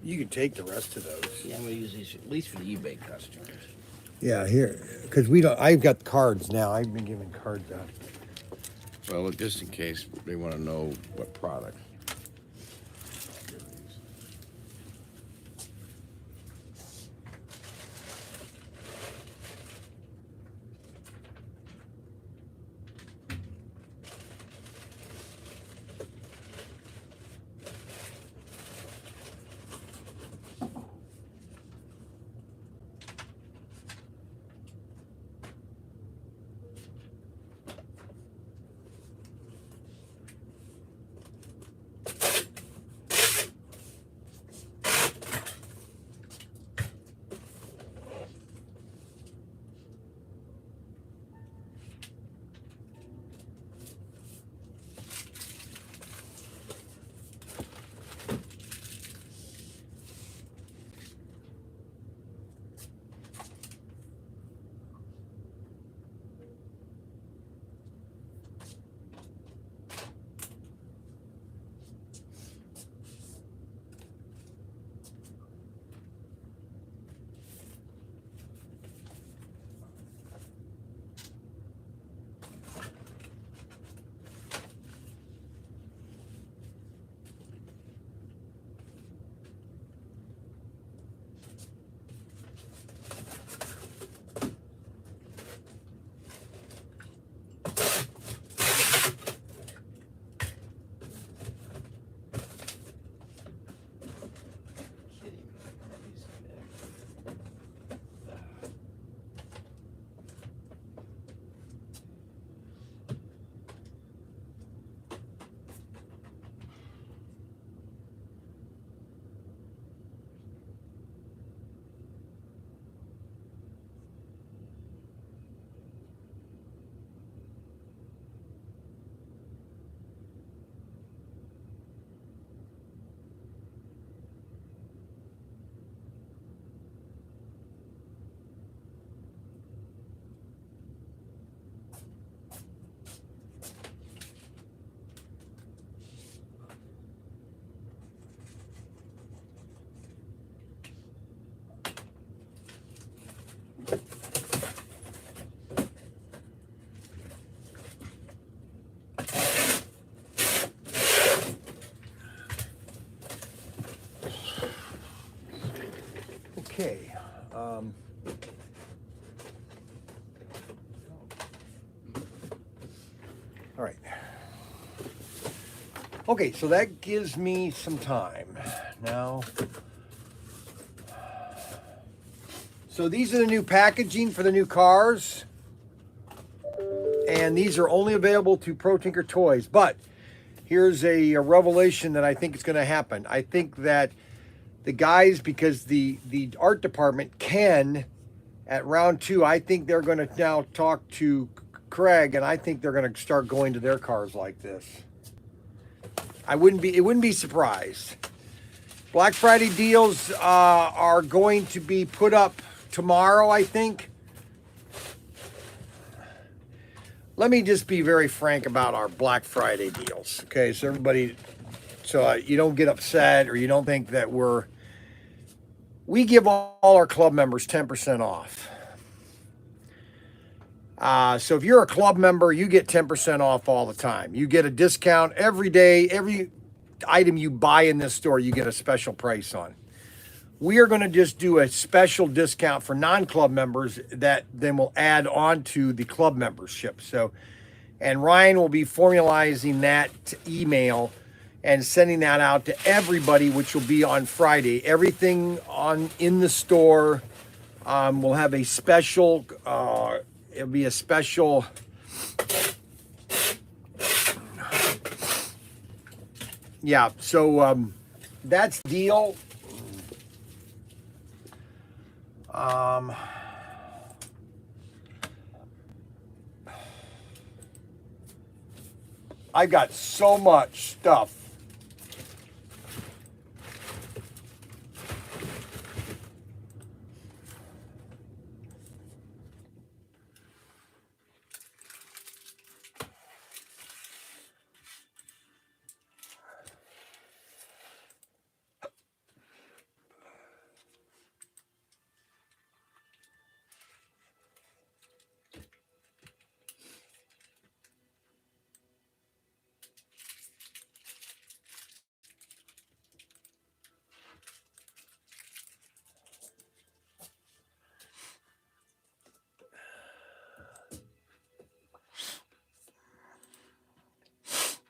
You can take the rest of those. Yeah, I'm gonna use these at least for the eBay customers. Yeah, here, because we don't. I've got cards now. I've been giving cards out. Well, just in case they want to know what product. Okay. All right. Okay, so that gives me some time. Now, so these are the new packaging for the new cars. And these are only available to ProTinkerToys. But here's a revelation that I think is going to happen. I think that the guys, because the art department can, at round 2, I think they're going to now talk to Craig, and I think they're going to start going to their cars like this. It wouldn't be surprised. Black Friday deals are going to be put up tomorrow, I think. Let me just be very frank about our Black Friday deals, okay? So everybody, you don't get upset or you don't think that we give all our club members 10% off. So if you're a club member, you get 10% off all the time. You get a discount every day. Every item you buy in this store, you get a special price on. We are going to just do a special discount for non-club members that then will add on to the club membership. So, and Ryan will be formalizing that email and sending that out to everybody, which will be on Friday. Everything in the store will have a special. It'll be a special. Yeah. So that's deal. I got so much stuff.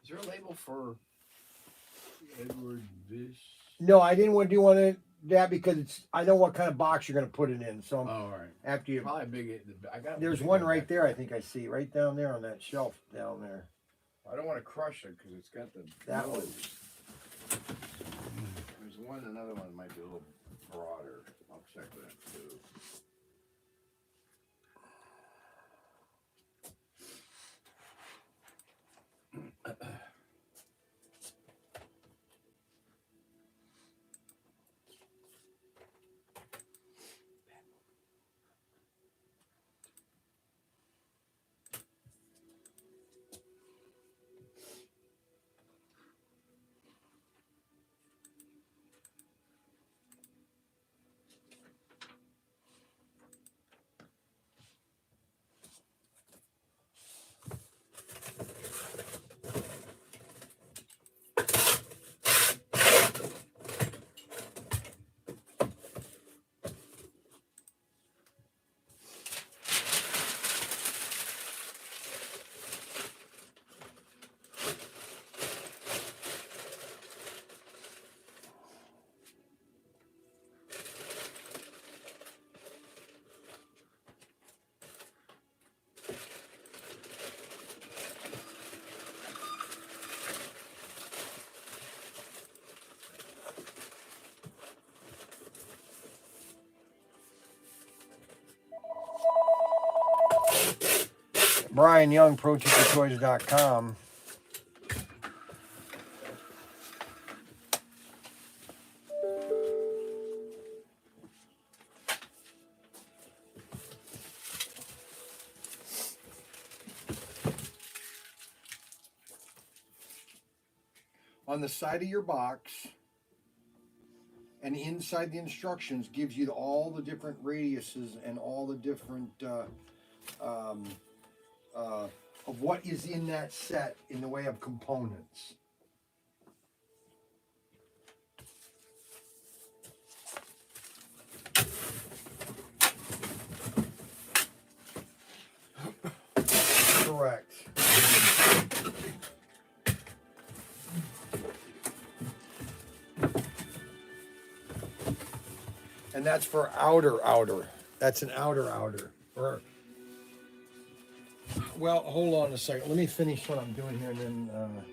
Is there a label for Edward Vish? No, I didn't want to do one of that because I know what kind of box you're going to put it in. So Oh, all right. after you, Probably big. I got. there's one right there. I think I see right down there on that shelf down there. I don't want to crush it because it's got the. That one. There's another one might be a little broader. I'll check that too. Brian Young, ProTinkerToys.com. On the side of your box and inside the instructions gives you all the different radiuses and all the different of what is in that set in the way of components. And that's for outer. That's an outer. Or, well, hold on a second. Let me finish what I'm doing here, and then.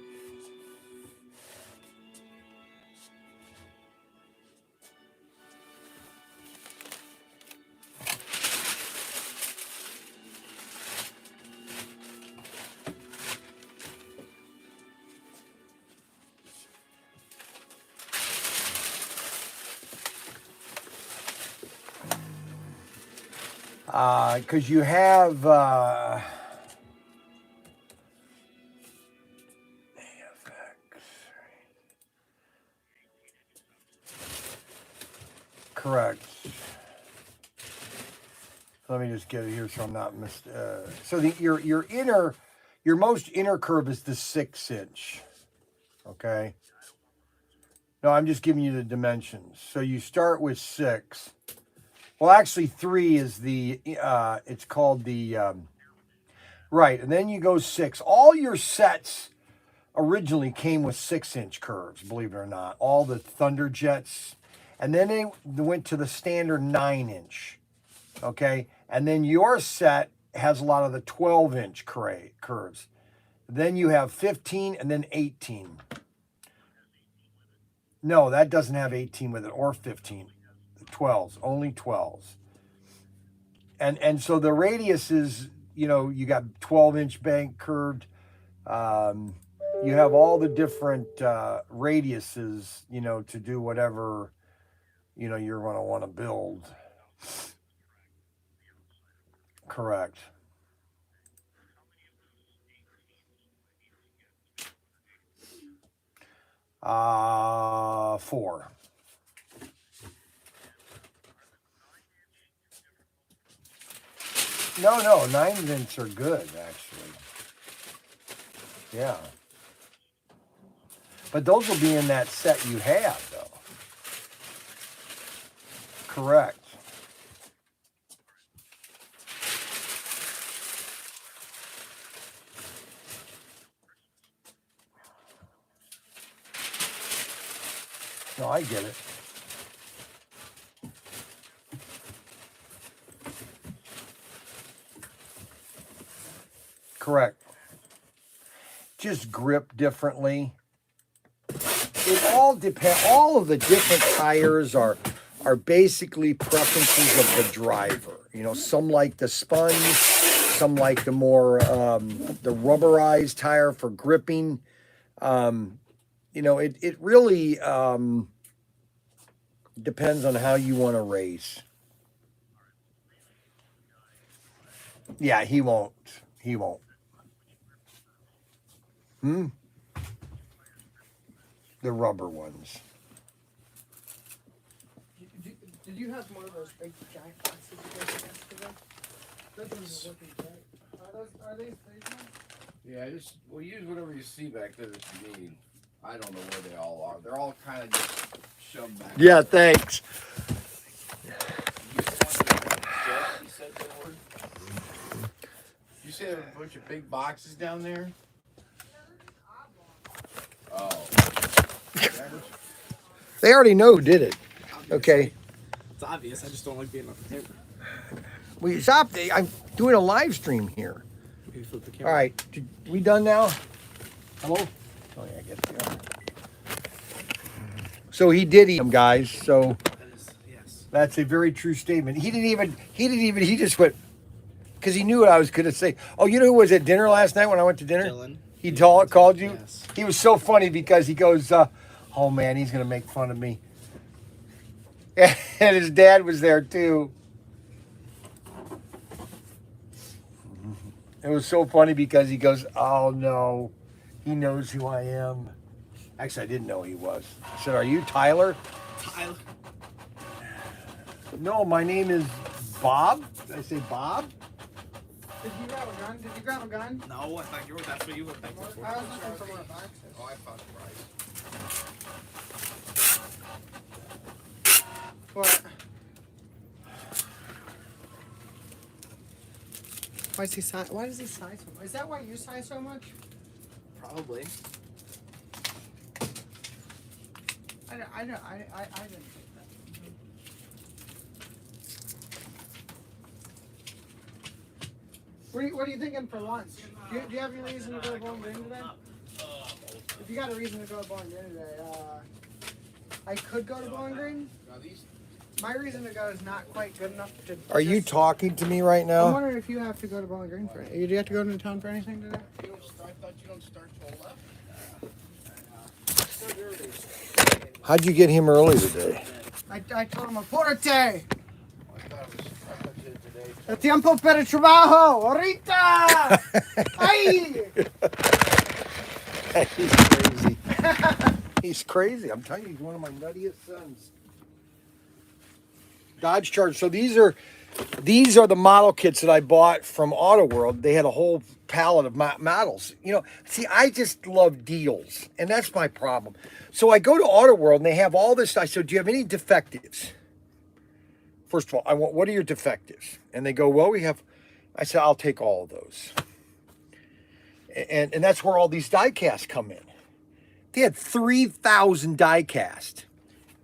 Because you have correct. Let me just get it here so I'm not so your most inner curve is the 6-inch. Okay. No, I'm just giving you the dimensions. So you start with 6. Well, actually 3 is the it's called the right, and then you go 6. All your sets originally came with 6-inch curves, believe it or not. All the Thunderjets, and then they went to the standard 9-inch. Okay, and then your set has a lot of the 12-inch curves. Then you have 15 and then 18. No, that doesn't have 18 with it, or 15. 12s, only 12s. And so the radius is, you got 12-inch bank curved. You have all the different radiuses, to do whatever, you're going to want to build. Correct. Uh, 4. No, 9-inch are good, actually. Yeah. But those will be in that set you have, though. Correct. No, I get it. Correct. Just grip differently. It all depends. All of the different tires are basically preferences of the driver. Some like the sponge, some like the more the rubberized tire for gripping. It really depends on how you want to race. Yeah, he won't. The rubber ones. Did you have one of those big giant boxes you guys had yesterday? Those ones are looking great. Are these ones? Yeah, we'll use whatever you see back there that you need. I don't know where they all are. They're all kind of just shoved back. Yeah, thanks. You said there were a bunch of big boxes down there? Oh. They already know who did it. Okay. It's obvious. I just don't like being on the camera. We stop. I'm doing a live stream here. Maybe flip the camera. All right. We done now? Hello? Oh, yeah, I guess we are. So he did eat them, guys. So Yes. that's a very true statement. He just went, because he knew what I was going to say. Oh, you know who was at dinner last night when I went to dinner? Dylan. He called you? Yes. He was so funny because he goes, oh man, he's going to make fun of me. And his dad was there too. It was so funny because he goes, oh no, he knows who I am. Actually, I didn't know he was. I said, are you Tyler? Tyler. No, my name is Bob. Did I say Bob? Did you grab a gun? Did you grab a gun? No, I thought that's what you were thinking for. I was looking for more boxes. Oh, I thought right. What? Why does he sigh so much? Is that why you sigh so much? Probably. I didn't think that. What are you thinking for lunch? Do you have any reason to go to Bowling Green today? If you got a reason to go to Bowling Green today, I could go to Bowling Green. My reason to go is not quite good enough to. Are you talking to me right I'm now? wondering if you have to go to Bowling Green for it. Do you have to go into town for anything today? You don't start, I thought you don't start till 11. How'd you get him early today? I told him apúrate. I thought you did today. El tiempo para el trabajo. Ahorita. Ay. He's crazy. He's crazy. I'm telling you, he's one of my nuttiest sons. Dodge Charger. So these are the model kits that I bought from Auto World. They had a whole palette of models. You know, see, I just love deals, and that's my problem. So I go to Auto World, and they have all this. I said, "Do you have any defectives?" First of all, I want, what are your defectives? And they go, "Well, we have." I said, "I'll take all of those." And that's where all these die casts come in. They had 3,000 die cast.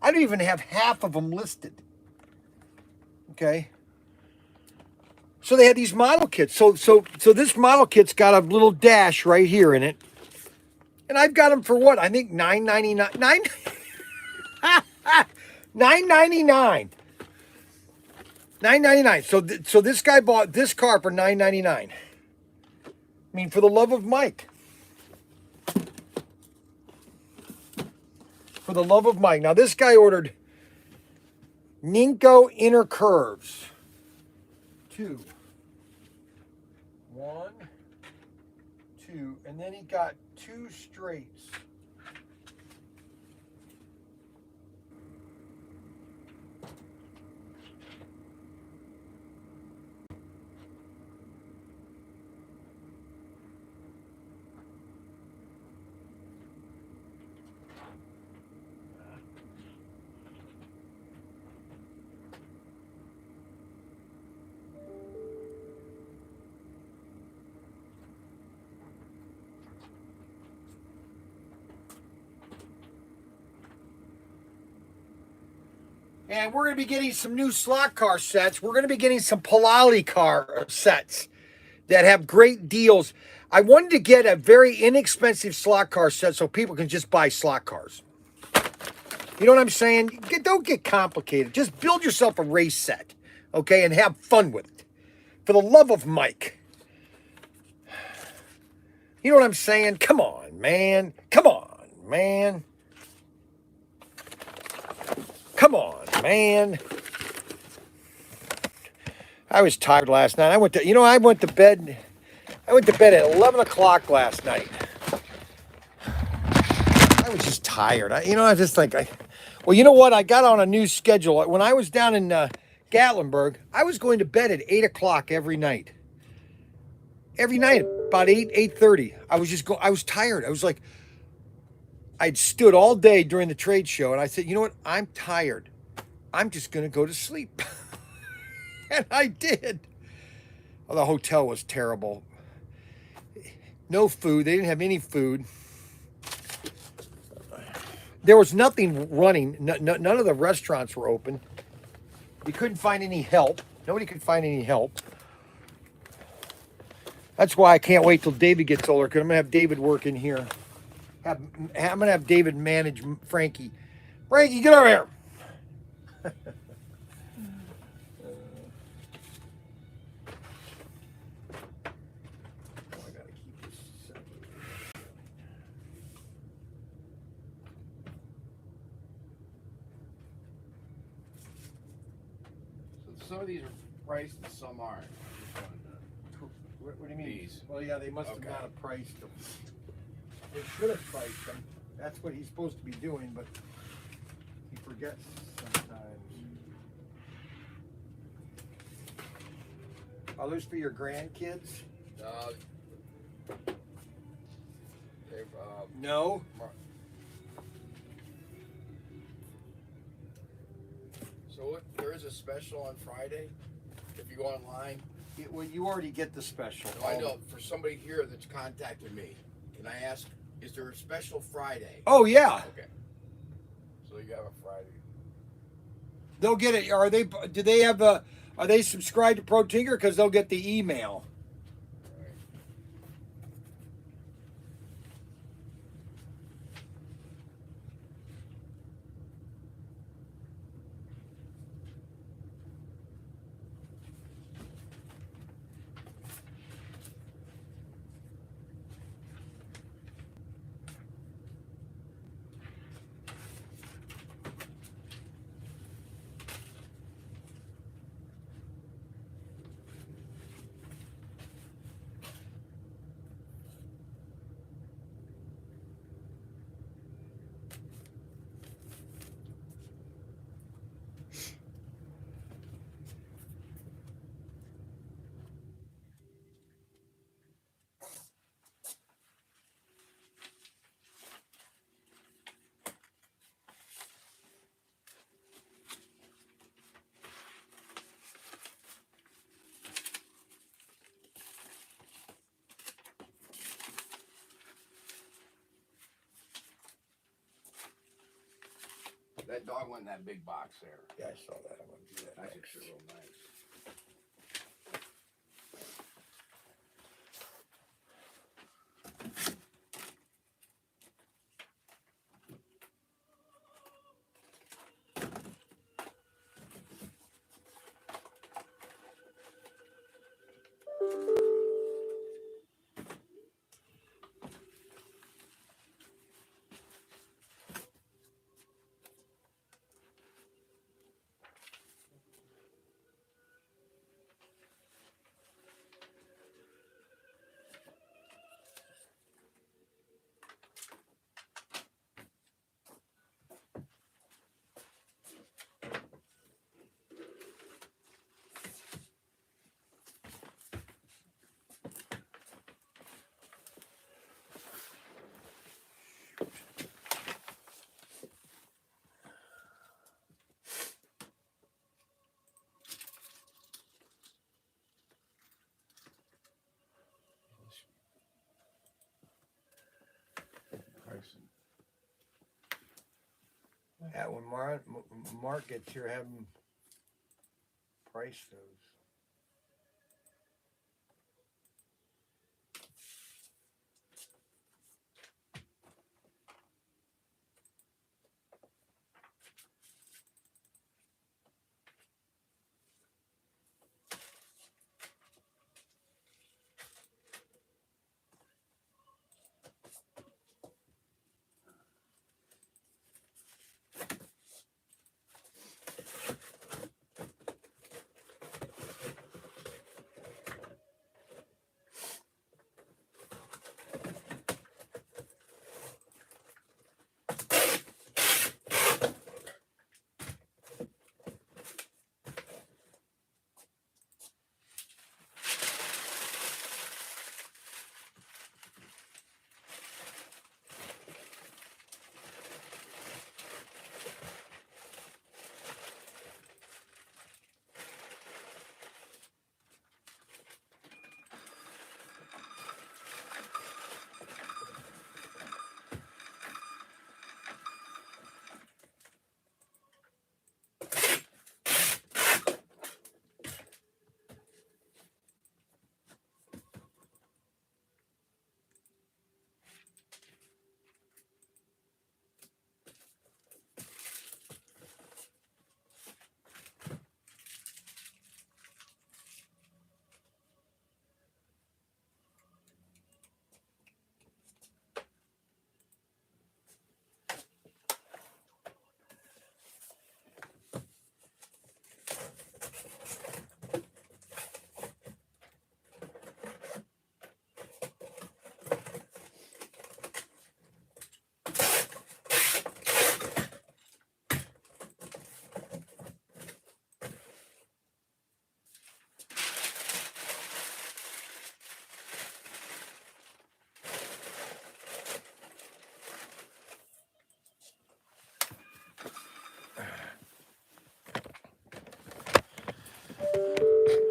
I don't even have half of them listed. Okay. So they had these model kits. So this model kit's got a little dash right here in it. And I've got them for what? I think $9.99. $9.99. $9.99. So this guy bought this car for $9.99. I mean, for the love of Mike. For the love of Mike. Now this guy ordered Ninko inner curves. 2. 1, 2, and then he got 2 straights. And we're going to be getting some new slot car sets. We're going to be getting some Palali car sets that have great deals. I wanted to get a very inexpensive slot car set so people can just buy slot cars. You know what I'm saying? Don't get complicated. Just build yourself a race set, okay, and have fun with it. For the love of Mike. You know what I'm saying? Come on, man. Come on, man. Come on, man. I was tired last night. I went to bed at 11 o'clock last night. I was just tired. I just think well, you know what? I got on a new schedule. When I was down in Gatlinburg, I was going to bed at 8 o'clock every night. Every night, about 8:30. I was tired. I was like, I'd stood all day during the trade show, and I said, you know what? I'm tired. I'm just going to go to sleep. And I did. Well, the hotel was terrible. No food. They didn't have any food. There was nothing running. None of the restaurants were open. You couldn't find any help. Nobody could find any help. That's why I can't wait till David gets older, because I'm going to have David work in here. I'm going to have David manage Frankie. Frankie, get over here. So some of these are priced and some aren't. What do you mean? These. Well, yeah, they must Okay. have not have priced them. They should have priced them. That's what he's supposed to be doing, but he forgets sometimes. Are those for your grandkids? They've, No. So there is a special on Friday if you go online. Well, you already get the special. I know for somebody here that's contacted me. Can I ask, is there a special Friday? Oh, yeah. Okay. So you have a Friday. They'll get it. Are they subscribed to ProTinker? Because they'll get the email. That dog went in that big box there. Yeah, I saw that. I'm gonna do that That's next. actually real nice. Pricing. Yeah, when Mark gets here, have him price those.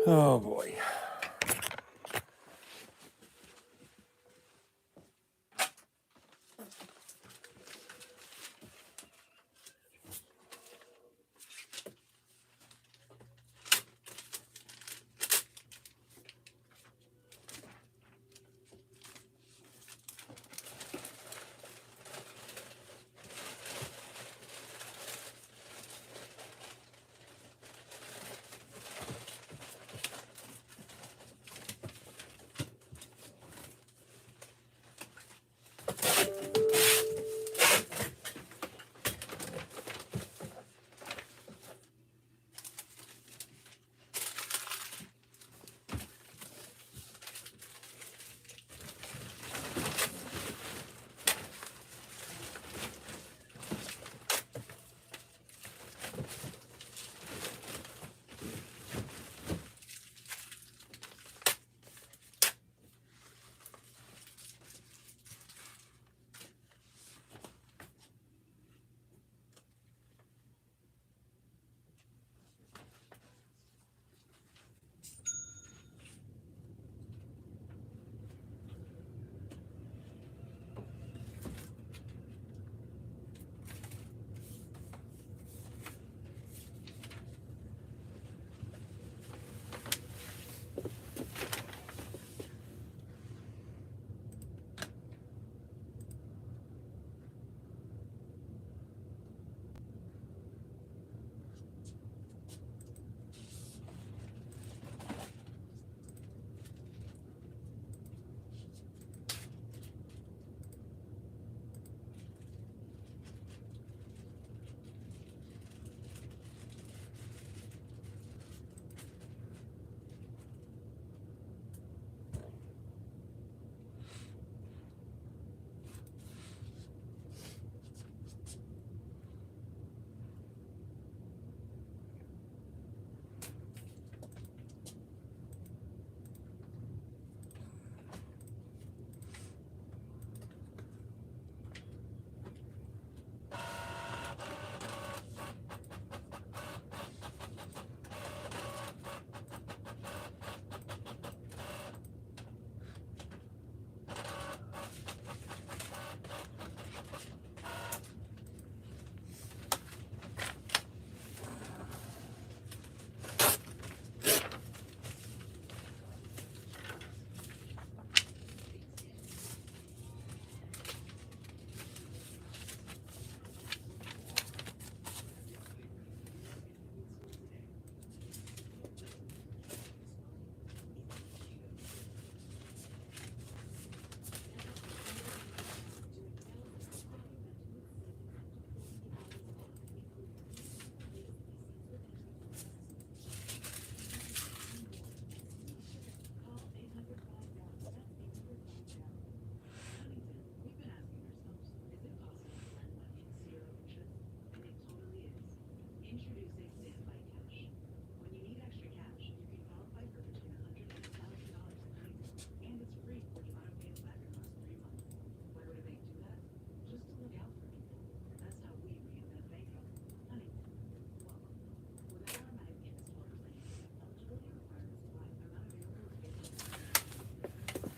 Oh boy.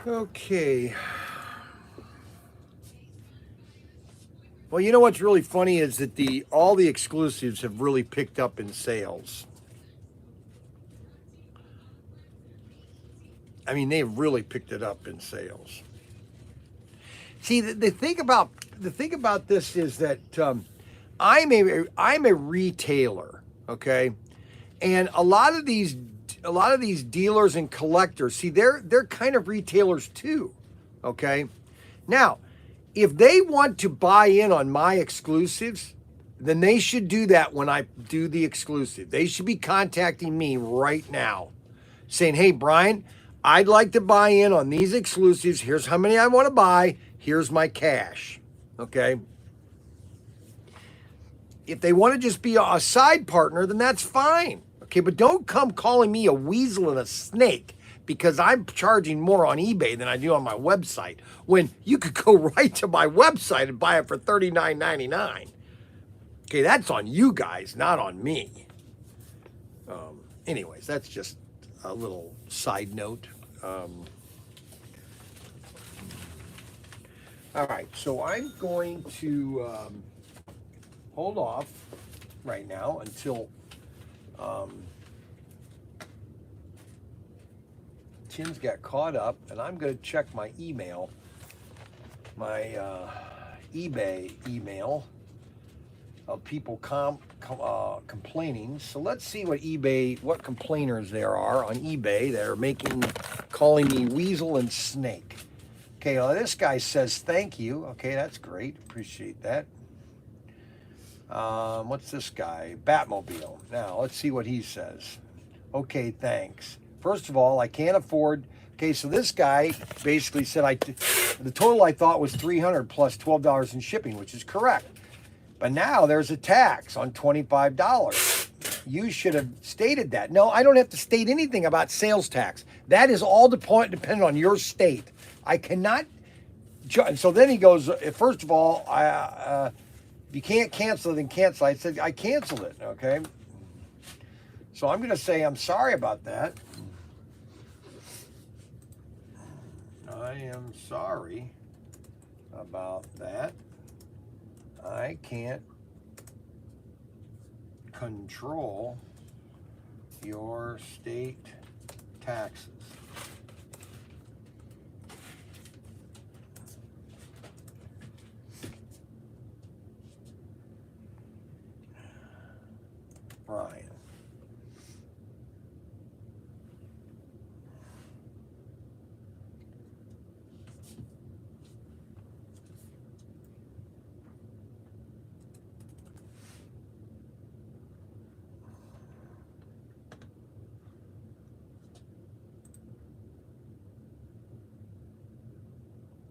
Okay. Well, you know what's really funny is that all the exclusives have really picked up in sales. I mean, they've really picked it up in sales. See, the thing about this is that I'm a retailer, okay, and a lot of these dealers and collectors, see, they're kind of retailers too, okay. Now, if they want to buy in on my exclusives, then they should do that when I do the exclusive. They should be contacting me right now saying, hey, Brian, I'd like to buy in on these exclusives. Here's how many I want to buy. Here's my cash. Okay. If they want to just be a side partner, then that's fine. Okay. But don't come calling me a weasel and a snake because I'm charging more on eBay than I do on my website when you could go right to my website and buy it for $39.99. Okay. That's on you guys, not on me. Anyways, that's just a little side note. All right, so I'm going to hold off right now until Tim's got caught up, and I'm going to check my email, my eBay email of people complaining. So let's see what complainers there are on eBay that are calling me weasel and snake. Okay, well, this guy says thank you. Okay, that's great. Appreciate that. What's this guy? Batmobile. Now, let's see what he says. Okay, thanks. First of all, I can't afford. Okay, so this guy basically said the total I thought was $300 plus $12 in shipping, which is correct. But now there's a tax on $25. You should have stated that. No, I don't have to state anything about sales tax. That is all dependent on your state. I cannot. So then he goes, first of all, if you can't cancel it, then cancel. I said, I canceled it, okay? So I'm going to say I'm sorry about that. I am sorry about that. I can't control your state taxes. Brian.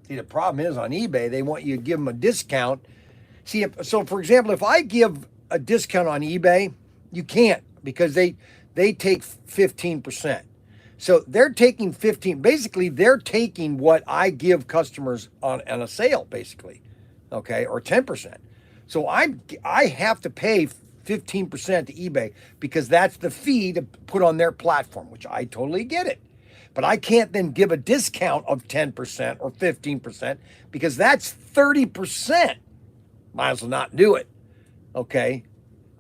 See, the problem is on eBay, they want you to give them a discount. See, so for example, if I give a discount on eBay, you can't because they take 15%. So they're taking 15. Basically, they're taking what I give customers on a sale, basically, okay, or 10%. So I have to pay 15% to eBay because that's the fee to put on their platform, which I totally get it. But I can't then give a discount of 10% or 15% because that's 30%. Might as well not do it. Okay.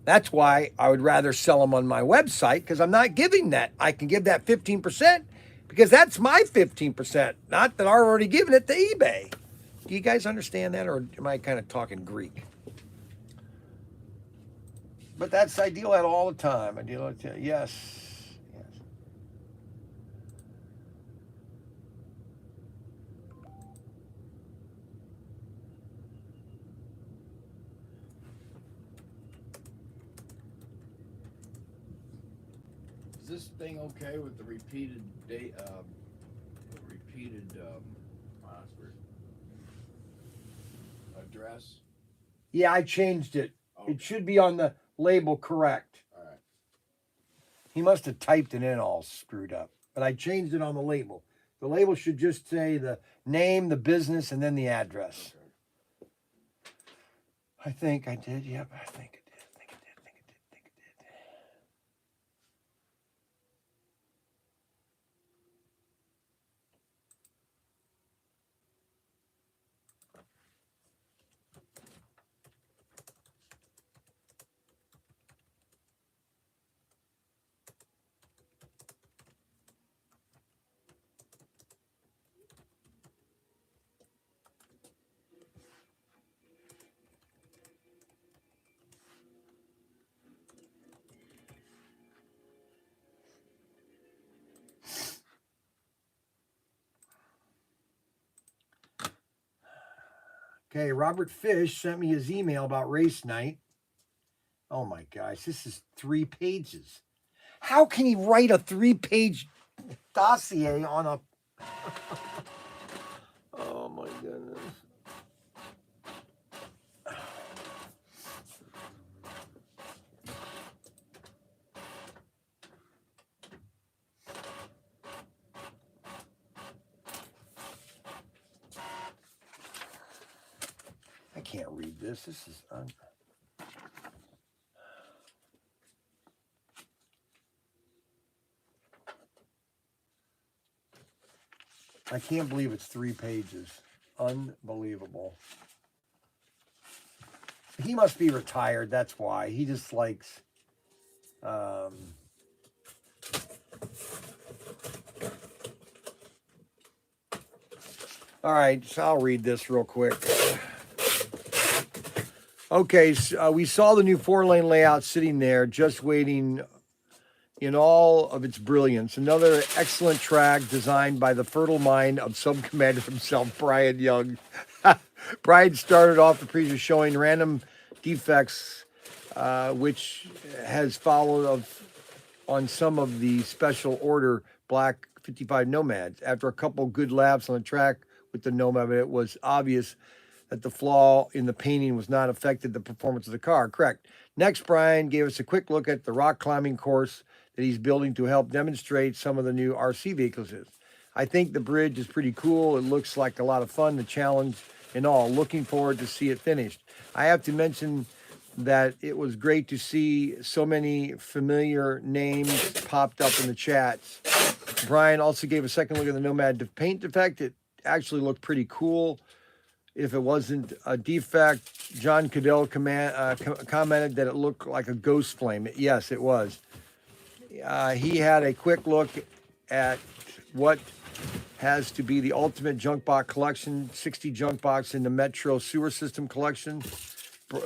That's why I would rather sell them on my website because I'm not giving that. I can give that 15% because that's my 15%, not that I'm already giving it to eBay. Do you guys understand that, or am I kind of talking Greek? But I deal that all the time. I deal with yes. Is this thing okay with the repeated date? Address? Yeah, I changed it. Okay. It should be on the label correct. All right. He must have typed it in all screwed up, but I changed it on the label. The label should just say the name, the business, and then the address. Okay. I think I did. Yep, I think it did. I think it did. I think it did. I think it did. Okay, Robert Fish sent me his email about race night. Oh my gosh, this is 3 pages. How can he write a 3-page dossier on a... Oh my goodness. I can't read this. This is... I can't believe it's 3 pages. Unbelievable. He must be retired. That's why. He just likes... All right, so I'll read this real quick. Okay, so, we saw the new 4-lane layout sitting there, just waiting in all of its brilliance. Another excellent track designed by the fertile mind of Sub-Commander himself, Brian Young. Brian started off the preview showing random defects, which has followed on some of the special order Black 55 Nomads. After a couple good laps on the track with the Nomad, it was obvious that the flaw in the painting was not affected the performance of the car. Correct. Next, Brian gave us a quick look at the rock climbing course that he's building to help demonstrate some of the new RC vehicles. I think the bridge is pretty cool. It looks like a lot of fun, the challenge and all. Looking forward to see it finished. I have to mention that it was great to see so many familiar names popped up in the chats. Brian also gave a second look at the Nomad paint defect. It actually looked pretty cool. If it wasn't a defect, John Cadell commented that it looked like a ghost flame. Yes, it was. He had a quick look at what has to be the ultimate junk box collection, 60 junk box in the Metro sewer system collection.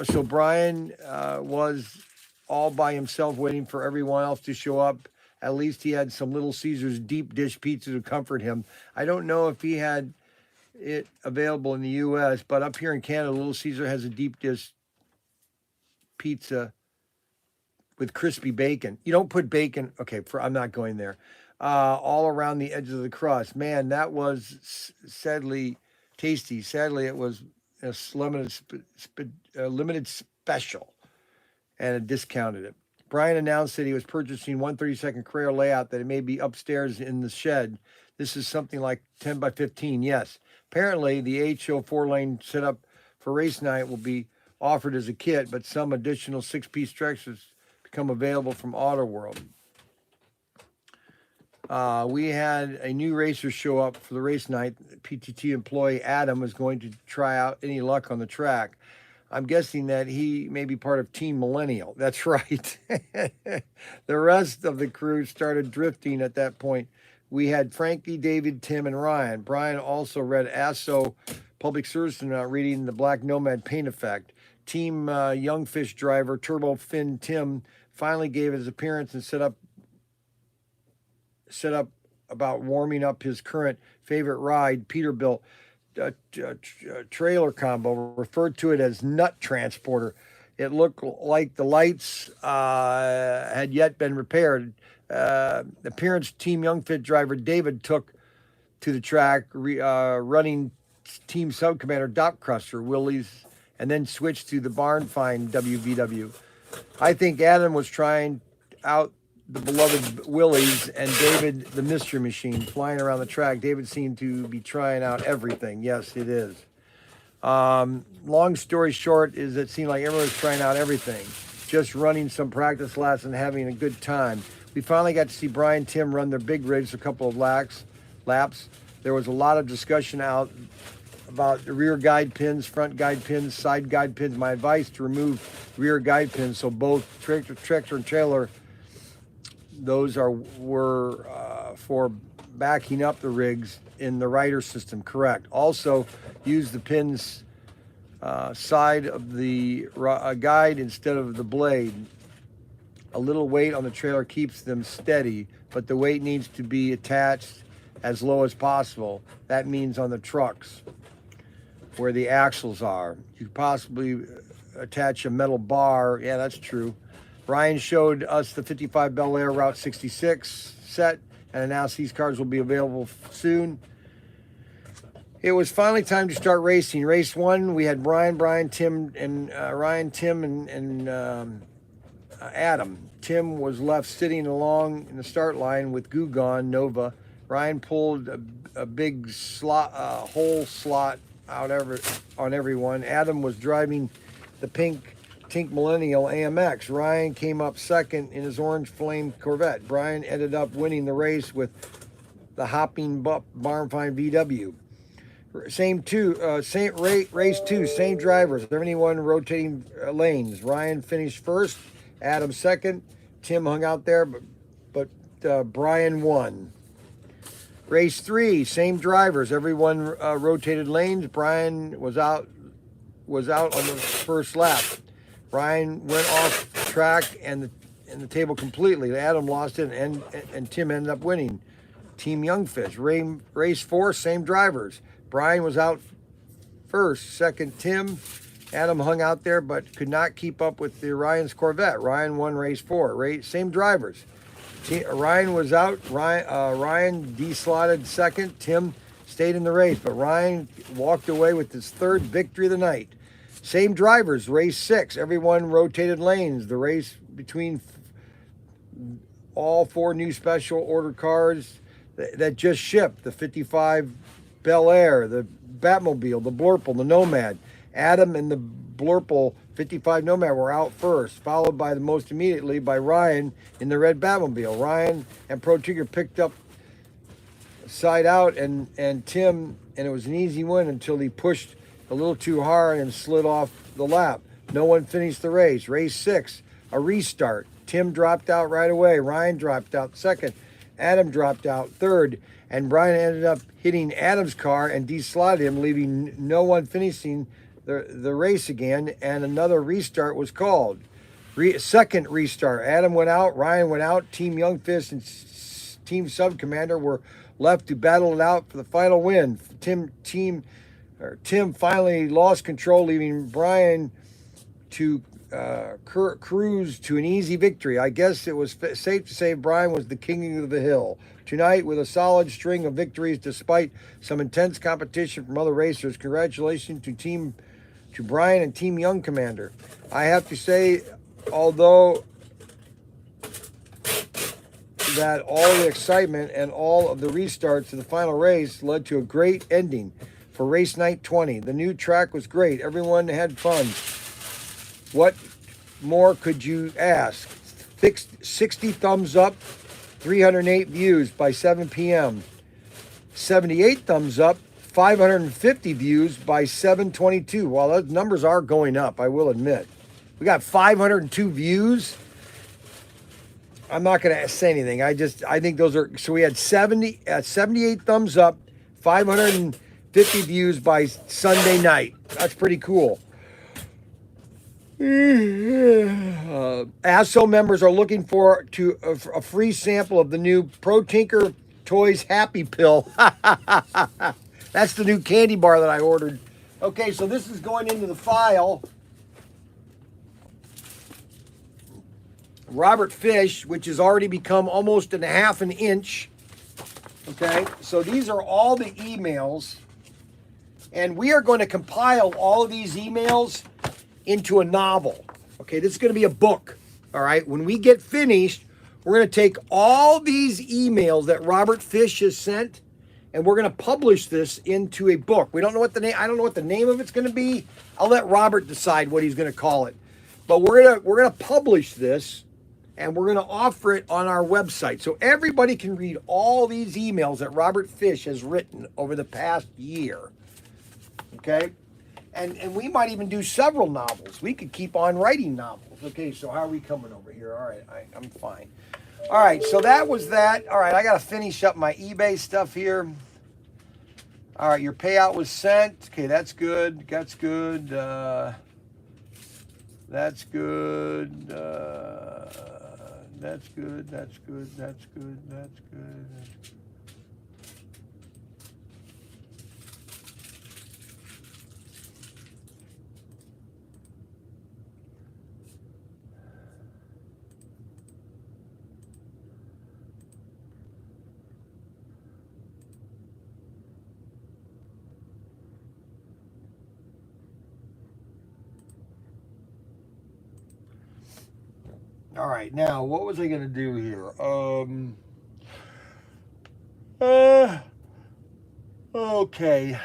So Brian was all by himself waiting for everyone else to show up. At least he had some Little Caesars deep dish pizza to comfort him. I don't know if he had it available in the U.S., but up here in Canada, Little Caesar has a deep dish pizza with crispy bacon. You don't put bacon, okay, I'm not going there. All around the edges of the crust. Man, that was sadly tasty. Sadly, it was a limited special, and it discounted it. Brian announced that he was purchasing 132nd Carrera layout, that it may be upstairs in the shed. This is something like 10 by 15, yes. Apparently, the HO 4-lane setup for race night will be offered as a kit, but some additional 6-piece structures become available from Auto World. We had a new racer show up for the race night. PTT employee Adam is going to try out any luck on the track. I'm guessing that he may be part of Team Millennial. That's right. The rest of the crew started drifting at that point. We had Frankie, David, Tim, and Ryan. Brian also read ASSO Public Service Announcement, reading the Black Nomad paint effect. Team Youngfish driver Turbo Fin Tim finally gave his appearance and set up about warming up his current favorite ride, Peterbilt trailer combo, referred to it as Nut Transporter. It looked like the lights had yet been repaired. Appearance Team Youngfit driver David took to the track, running Team Sub-Commander Doc Cruster Willys, and then switched to the Barn Find WVW. I think Adam was trying out the beloved Willys, and David the Mystery Machine flying around the track. David seemed to be trying out everything. Yes, it is. Long story short is it seemed like everyone was trying out everything, just running some practice laps and having a good time. We finally got to see Brian and Tim run their big rigs a couple of laps. There was a lot of discussion out about the rear guide pins, front guide pins, side guide pins. My advice: to remove rear guide pins, so both tractor and trailer, those were for backing up the rigs in the rider system. Correct. Also, use the pins side of the guide instead of the blade. A little weight on the trailer keeps them steady, but the weight needs to be attached as low as possible. That means on the trucks. where the axles are. You could possibly attach a metal bar. Yeah, that's true. Ryan showed us the 55 Bel Air Route 66 set and announced these cars will be available soon. It was finally time to start racing. Race 1, we had Brian, Tim, and Adam. Tim was left sitting along in the start line with Gugon Nova. Ryan pulled a big hole slot out on everyone. Adam was driving the pink Tink Millennial AMX. Ryan came up second in his orange flame Corvette. Brian ended up winning the race with the hopping barn find VW. Race 2, same drivers, 71 rotating lanes. Ryan finished first, Adam second. Tim hung out there, but Brian won. Race 3, same drivers, everyone rotated lanes. Brian was out on the first lap. Brian went off track and the table completely. Adam lost it, and Tim ended up winning. Team Youngfish. Race 4, same drivers. Brian was out first, second Tim. Adam hung out there but could not keep up with the Ryan's Corvette. Ryan won race 4. Same drivers. Ryan was out. Ryan deslotted second. Tim stayed in the race, but Ryan walked away with his third victory of the night. Same drivers. Race 6. Everyone rotated lanes. The race between all 4 new special order cars that just shipped. The 55 Bel Air, the Batmobile, the Blurple, the Nomad. Adam and the Blurple 55 Nomad were out first, followed by most immediately by Ryan in the red Batmobile. Ryan and Pro Tinker picked up side out and Tim, and it was an easy win until he pushed a little too hard and slid off the lap. No one finished the race. Race 6, a restart. Tim dropped out right away. Ryan dropped out second. Adam dropped out third. And Brian ended up hitting Adam's car and deslotted him, leaving no one finishing the race again, and another restart was called. Second restart. Adam went out, Ryan went out, Team Youngfish and Team Sub Commander were left to battle it out for the final win. Tim finally lost control, leaving Brian to cruise to an easy victory. I guess it was safe to say Brian was the king of the hill. Tonight, with a solid string of victories despite some intense competition from other racers, congratulations to Brian and Team Young Commander. I have to say, although that all the excitement and all of the restarts to the final race led to a great ending for race night 20. The new track was great. Everyone had fun. What more could you ask? 60 thumbs up, 308 views by 7 p.m. 78 thumbs up, 550 views by 7:22. Well, those numbers are going up, I will admit. We got 502 views. I'm not going to say anything. I think those are, so we had 78 thumbs up, 550 views by Sunday night. That's pretty cool. ASO members are looking for a free sample of the new ProTinkerToys Happy Pill. That's the new candy bar that I ordered. Okay, so this is going into the file. Robert Fish, which has already become almost a half an inch. Okay, so these are all the emails. And we are going to compile all of these emails into a novel. Okay, this is going to be a book. All right, when we get finished, we're going to take all these emails that Robert Fish has sent, and we're going to publish this into a book. We don't know what the name. I don't know what the name of it's going to be. I'll let Robert decide what he's going to call it. But we're going to publish this, and we're going to offer it on our website, so everybody can read all these emails that Robert Fish has written over the past year. Okay. And we might even do several novels. We could keep on writing novels. Okay, so how are we coming over here? All right, I'm fine. All right, so that was that. All right, I got to finish up my eBay stuff here. All right, your payout was sent. Okay, that's good. That's good. That's good. That's good. That's good. That's good. That's good. All right, now what was I gonna do here? Uh, okay.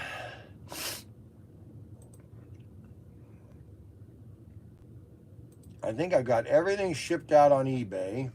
I think I got everything shipped out on eBay.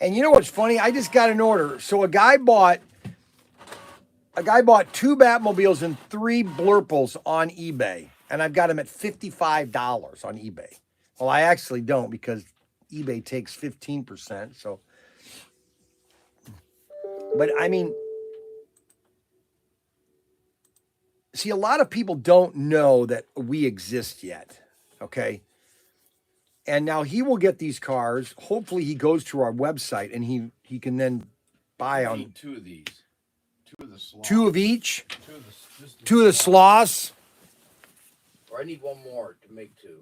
And you know what's funny? I just got an order. So a guy bought 2 Batmobiles and 3 Blurples on eBay, and I've got them at $55 on eBay. Well, I actually don't because eBay takes 15%. So, but I mean, see, a lot of people don't know that we exist yet. Okay. And now he will get these cars. Hopefully, he goes to our website and he can then buy I on need 2 of these. 2 of the sloths. 2 of each, 2 of the, just 2 of the sloths. Or I need 1 more to make 2.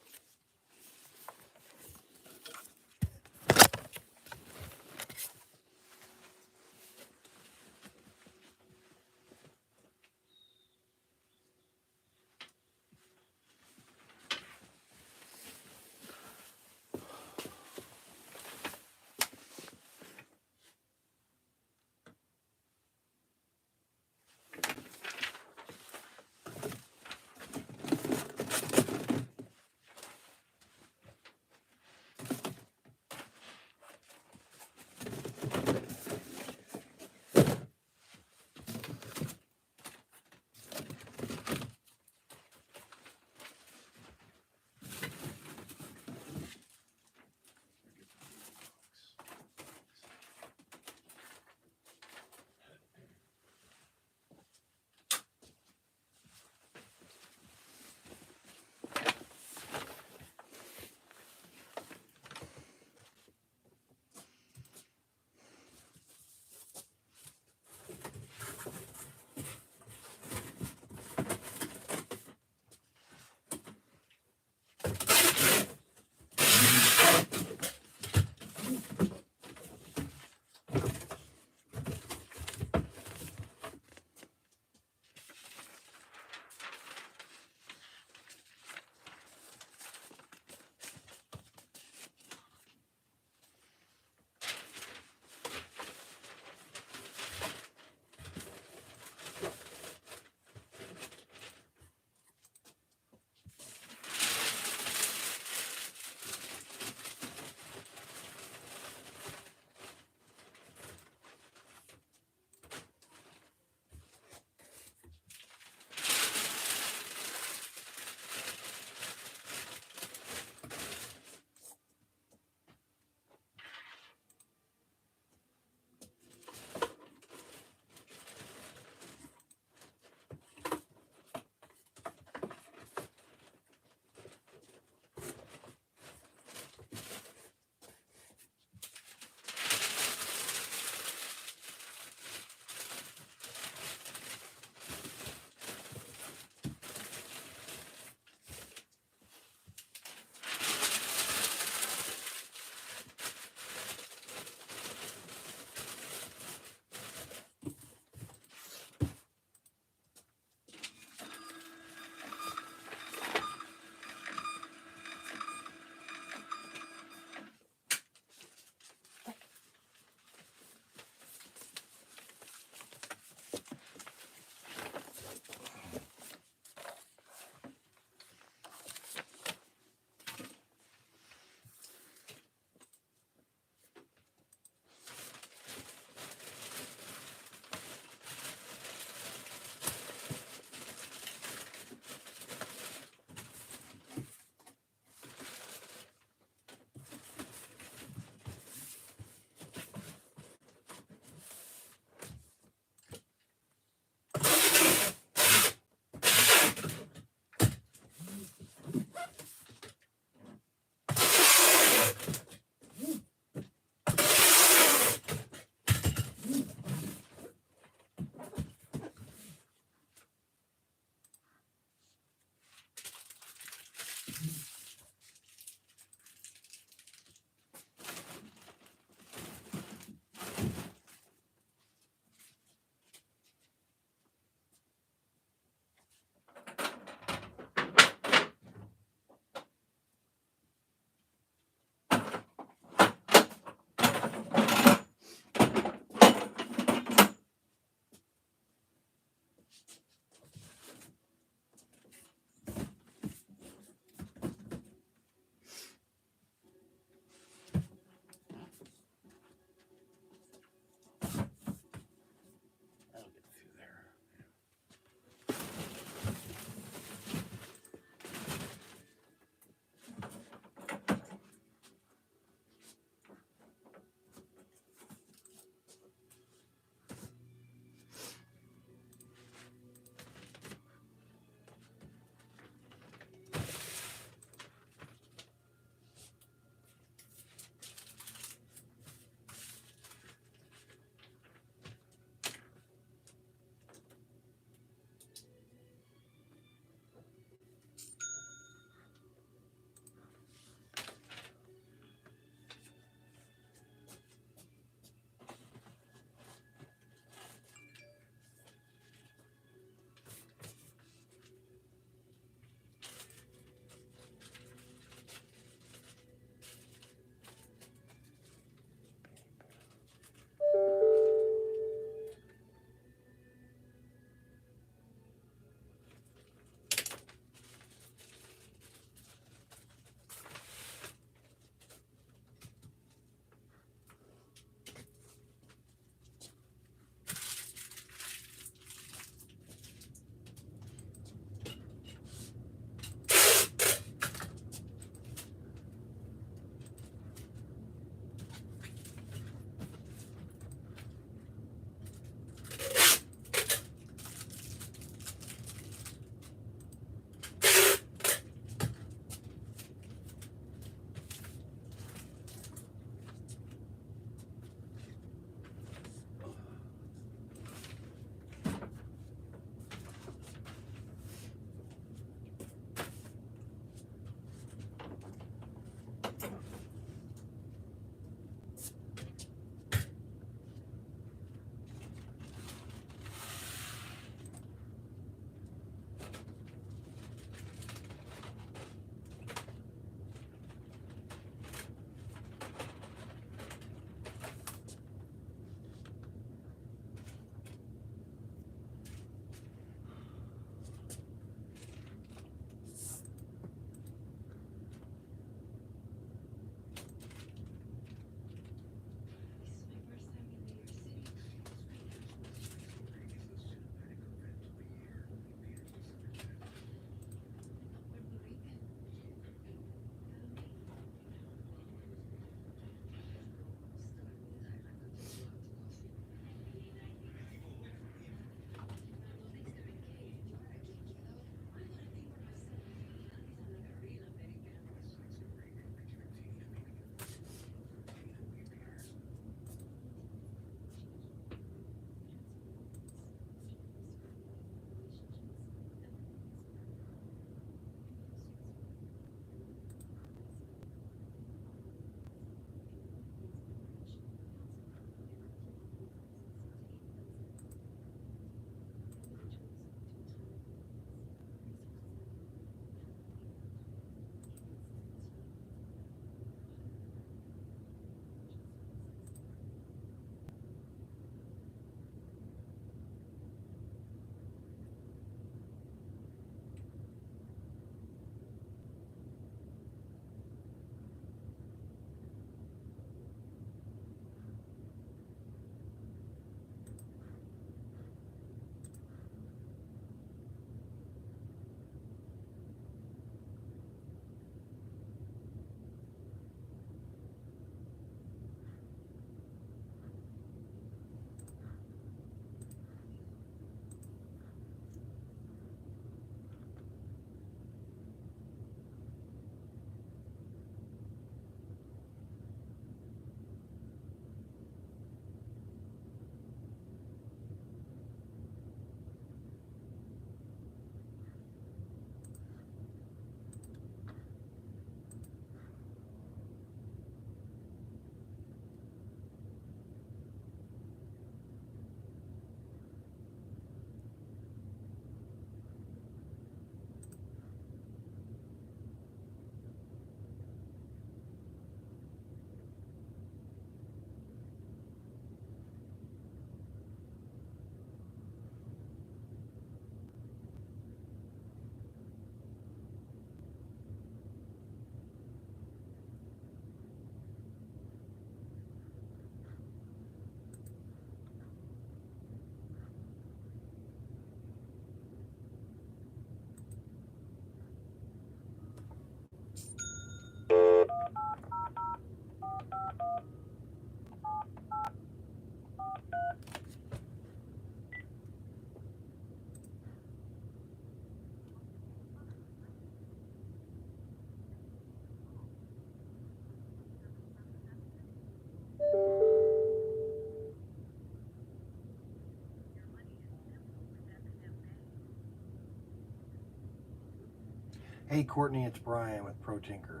Hey Courtney, it's Brian with ProTinker.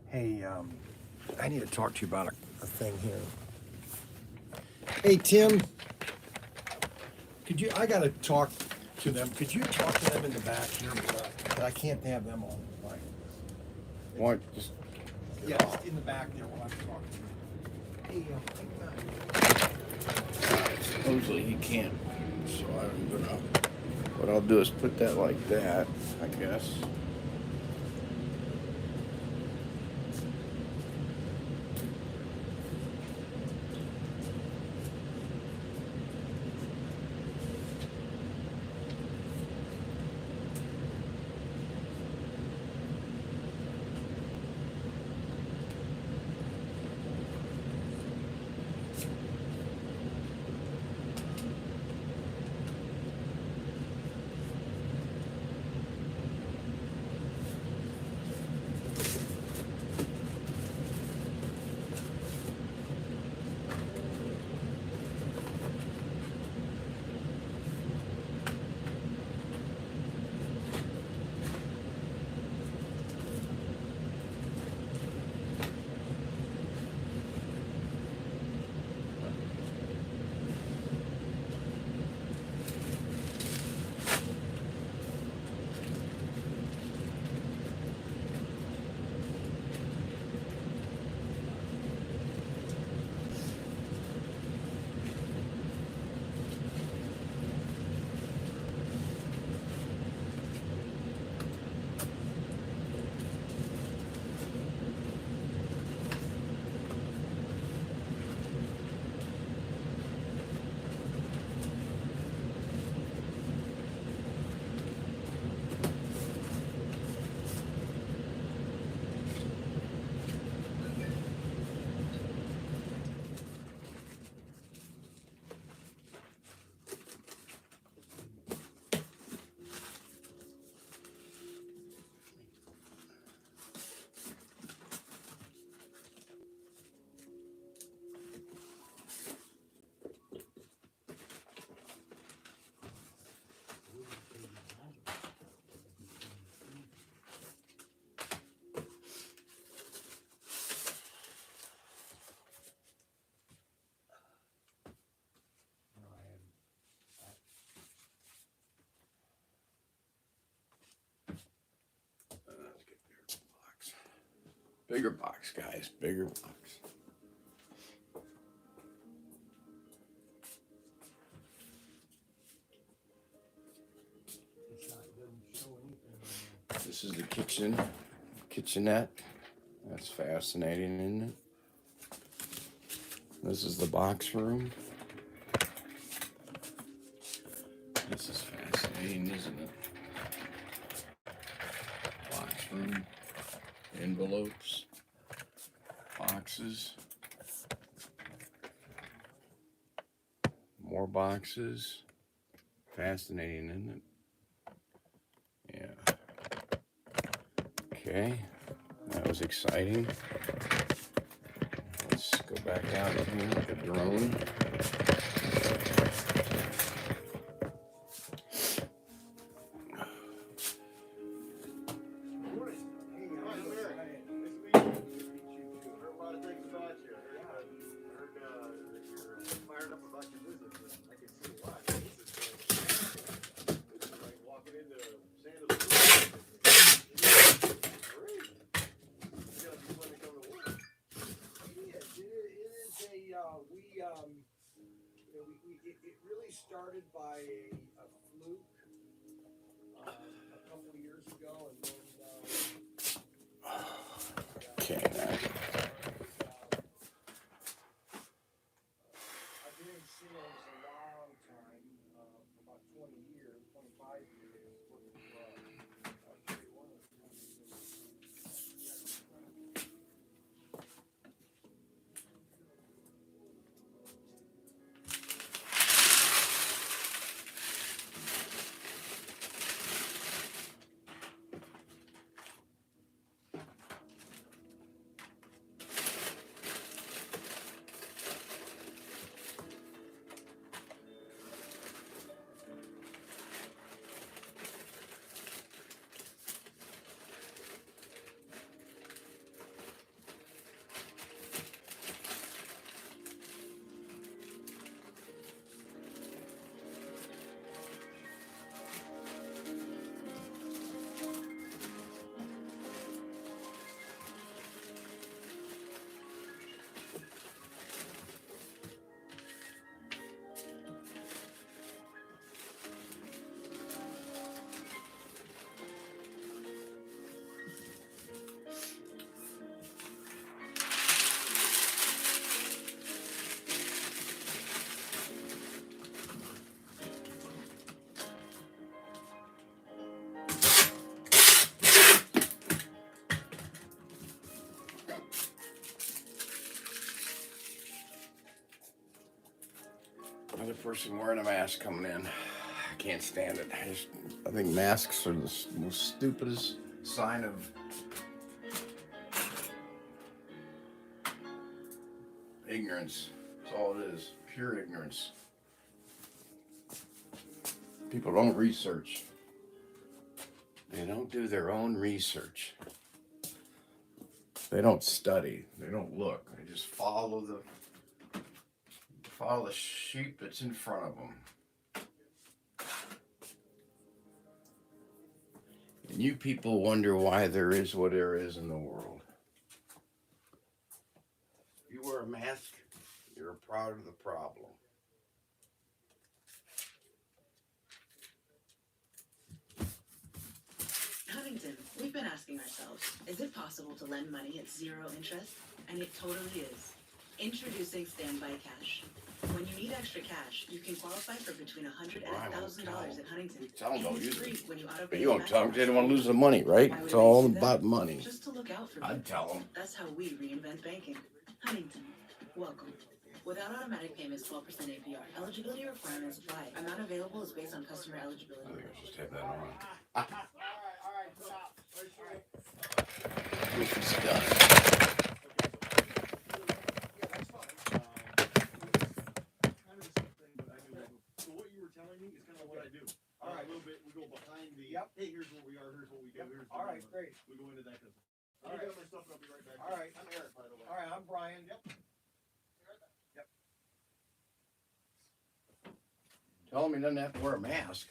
Hey, I need to talk to you about a thing here. Hey Tim, I gotta talk to them. Could you talk to them in the back here? I can't have them on. Right. What? Just Yeah, just in the back there while I'm talking to them. Hey, supposedly he can't. So I'm gonna. What I'll do is put that like that, I guess. Let's get bigger box. Bigger box, guys. Bigger box. This is the kitchenette. That's fascinating, isn't it? This is the box room. This is fascinating, isn't it? Box room, envelopes, boxes, more boxes. Fascinating, isn't it? Yeah. Okay, that was exciting. Let's go back out here with the drone. It really started by a fluke a couple of years ago, and then Okay, now. I've been in sales a long time, about 20 years, 25 years, working for one of the companies. person wearing a mask coming in. I can't stand it. I think masks are the most stupidest sign of ignorance. That's all it is. Pure ignorance. People don't research. They don't do their own research. They don't study. They don't look. They just follow the sheep that's in front of them. And you people wonder why there is what there is in the world. If you wear a mask, you're a part of the problem. Huntington, we've been asking ourselves, is it possible to lend money at 0 interest? And it totally is. Introducing Standby Cash. When you need extra cash, you can qualify for between $100 and $1,000 at Huntington. Tell them don't And use it's free it. when you auto But pay you won't back tell them to they don't want to us. lose the money, right? Why would It's I all do that? about money. Just to look out for I'd them. tell them. That's how we reinvent banking. Huntington, welcome. Without automatic payments, 12% APR. Eligibility requirements apply. Amount available is based on customer I eligibility. think I should just have that on. All right, stop. This is done. Yeah, that's fine. Kind of the same thing, but I do that. So what you were telling me is kind of what I do. All right. A little bit, we go behind the, Yep. hey, here's what we are, here's what we do, Yep. here's. All the right, number. great. We go into that. All I right. got my stuff and I'll be right back. All right. I'm Eric, by the way. All right, I'm Brian. Yep. Tell him he doesn't have to wear a mask.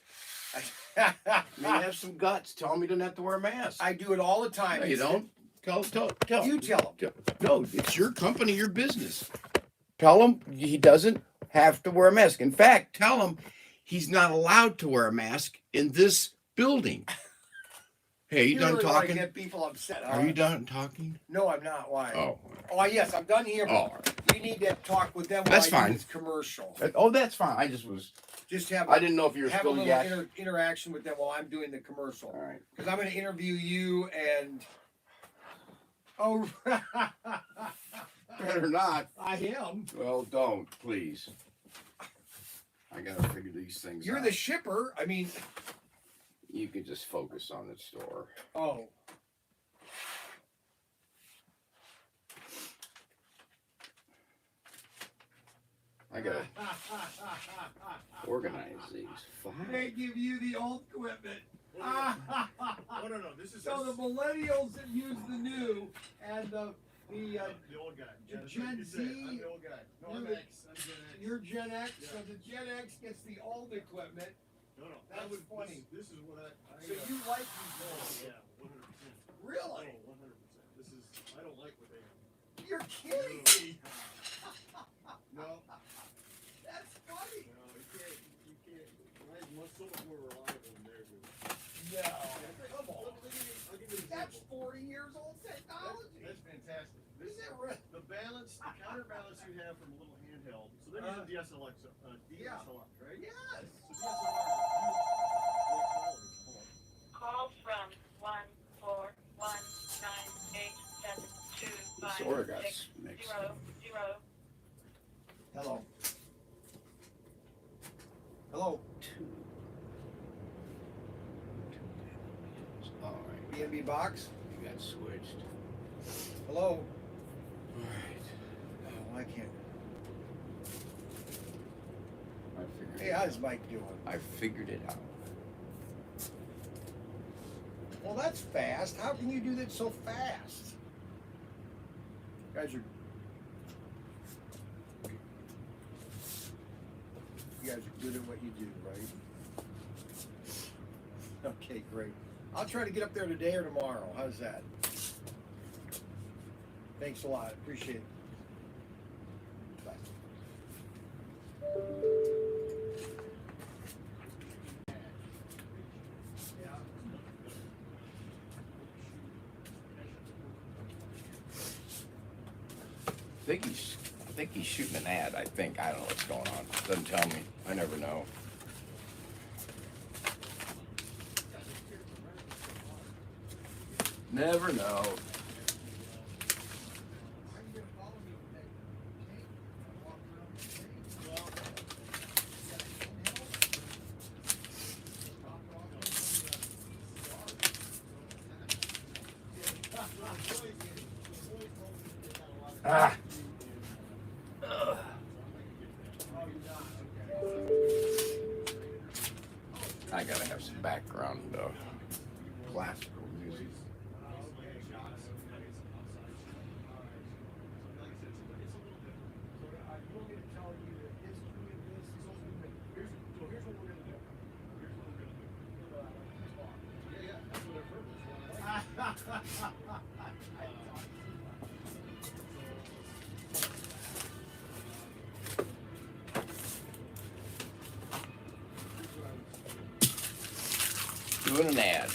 I mean, have some guts. Tell him he doesn't have to wear a mask. I do it all the time. No, you don't. Tell You tell him. No, it's your company, your business. Tell him he doesn't have to wear a mask. In fact, tell him he's not allowed to wear a mask in this building. Hey, you done really wanna talking? Get people upset. Are you done talking? No, I'm not. Why? Oh. Oh, yes, I'm done here. Oh. But we need to talk with them. That's while I do fine. this commercial. Oh, that's fine. I just was. Just have. I didn't know if you were have a still little yakking. interaction with them while I'm doing the commercial. All right. Because I'm going to interview you and. Oh. Better not. I am. Well, don't, please. I gotta figure these things You're out. the shipper. I mean. You can just focus on the store. Oh. I gotta organize these They files. give you the old equipment. No, this is. So the millennials that use the new and the The old guy. the That's Gen what you said. I'm Z, the old guy. No, you're I'm the- X. I'm Gen X. you're Gen X. Yeah. So the Gen X gets the old equipment. No, That's funny. This is what I So you like these oh, old? yeah, 100%. Really? Oh, 100%. This is, I don't like what they have. You're kidding me. No, That's funny. no, you can't. Mine's so much more reliable than theirs is. No. Come on. I'll give you an That's example. 40 years old technology. That's fantastic. Is it really? The balance, the counterbalance you have from a little handheld. So they're using DSLR, Yeah. DSLR, right? Yes. So DSLR is beautiful. Call from 141987250. This order got mixed. Hello. Hello. All right, B&B box. you got switched. Hello. All right. Oh, I can't. I figured. Hey, it how's out. Mike doing? I figured it out. Well, that's fast. How can you do that so fast? You guys are good at what you do, right? Okay, great. I'll try to get up there today or tomorrow. How's that? Thanks a lot. Appreciate it. Bye. I think he's shooting an ad. I think. I don't know what's going on. Doesn't tell me. I never know. Never know. Ah. I gotta have some background classical music. Doing an ad.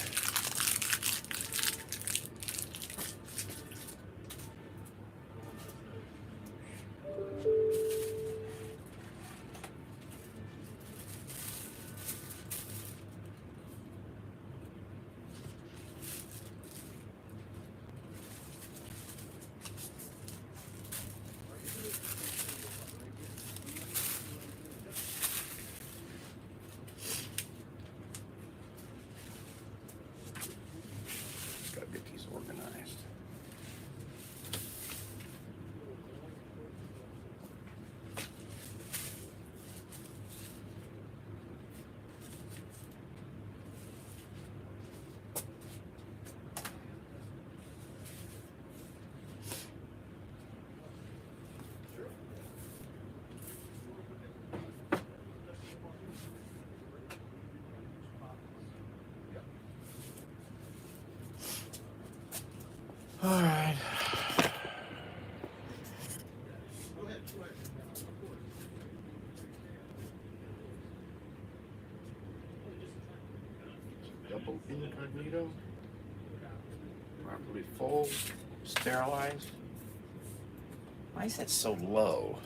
Gotta get these organized. All right. Double incognito. Properly full. Sterilized. Why is that so low?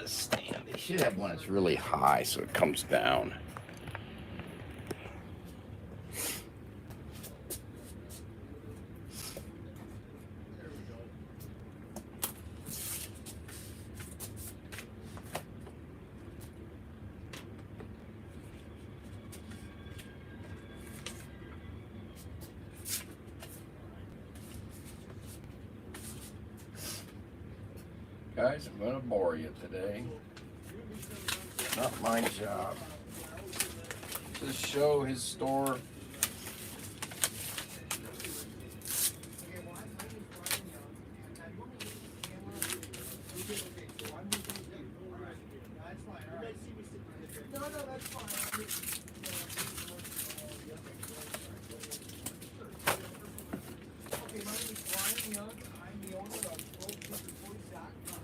Stand. They should have one that's really high so it comes down. Guys, I'm gonna bore you today. Not my job. Just show his store. No, that's fine. Okay, my name is Brian Young. I'm the owner of ProTinkerToys.com.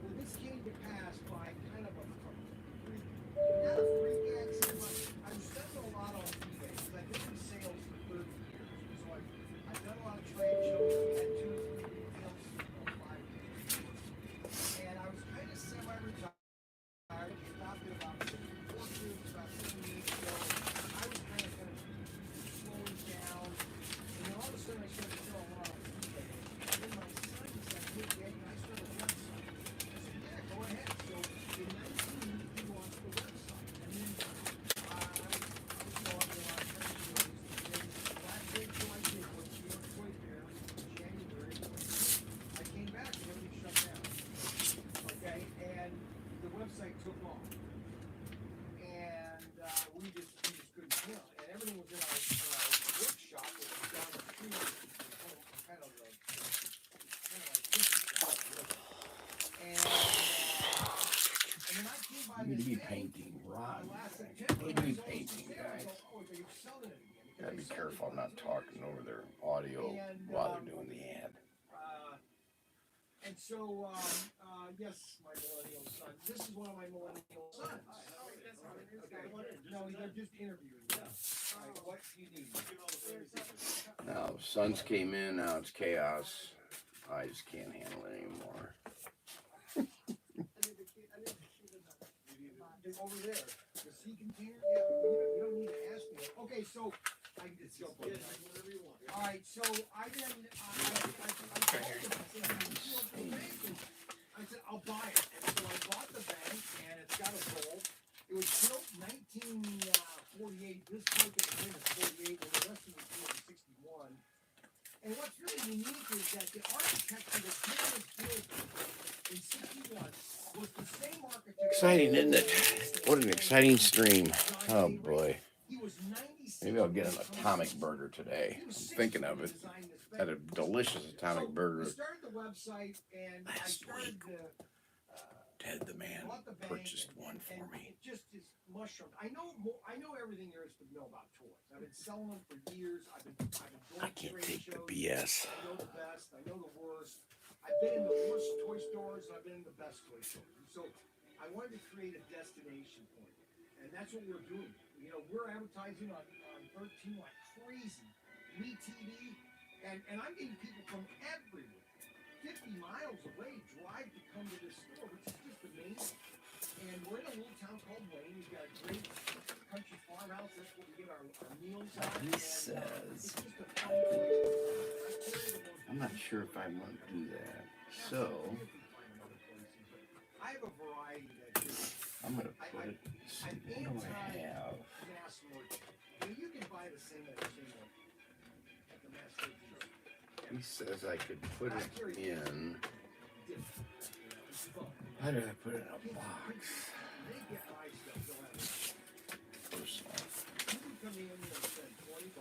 Well, this came to pass by kind of not a freak accident, but I've spent a lot on eBay because I've been in sales for 30 years. So I've done a lot of trade shows. I've had 2 or 3 retail stores, 5 years. And I was kind of semi-retired. I stopped at about 4 years, about 7 years ago. I was kind of slowing down. And then all of a sudden I started selling a lot on eBay. And then my son said, hey, Dad, can I start a website? I said, yeah, go ahead. So in 19, he launched the website. And then I was going to a lot of trade shows. And the last trade show I did was New York Toy Fair in January 2022. I came back and everything shut down. Okay, and the website took off. And we just couldn't kill it. And everything was in our workshop, which was down the street. Kind of like and then I came by You need to be this painting, Ron. last September. You need to be painting, guys. Oh, you're selling it again. Gotta be careful. I'm not talking over their audio while they're doing the ad. And so, yes, my millennial son. This is one of my millennial sons. No, they're just interviewing me. All right, what do you need? Now, Suns came in. Now it's chaos. I just can't handle it anymore. Over there, the sea container. Yeah, you don't need to ask me. Okay, so I can just jump on that. Whatever you want. All right, so I then I said I'll buy it. And so I bought the bank, and architecture that did this building in 61 was the same architect. Exciting, isn't it? What an exciting stream. Oh boy. He was 96. Maybe I'll get an atomic burger today. I'm thinking of it. Had a delicious atomic burger. We started the website and I Last started week. to Ted the man bought the bank purchased and- one for and me. It just is mushroomed. I know everything there is to know about toys. I've been selling them for years. I've been going I to can't trade take the shows. BS. I know the best. I know the worst. I've been in the worst toy stores and I've been in the best toy stores. And so I wanted to create a destination point. And that's what we're doing. You know, we're advertising on 13 like crazy. Me TV. And I'm getting people from everywhere. 50 miles away drive to come to this store, which is just amazing. And we're in a little town called Wayne. We've got a great country farmhouse. That's where we get our meals at. He And, says, it's just a fun place. I'm not sure if I want to do that. So I have a variety that just I'm gonna put it. I'm What do I have? mass merchant. I mean, you can buy the same old at the mass merchant. He says I could put it in. How do I put it in a box? They get my stuff. They'll have it. Personal. You can come in and spend $20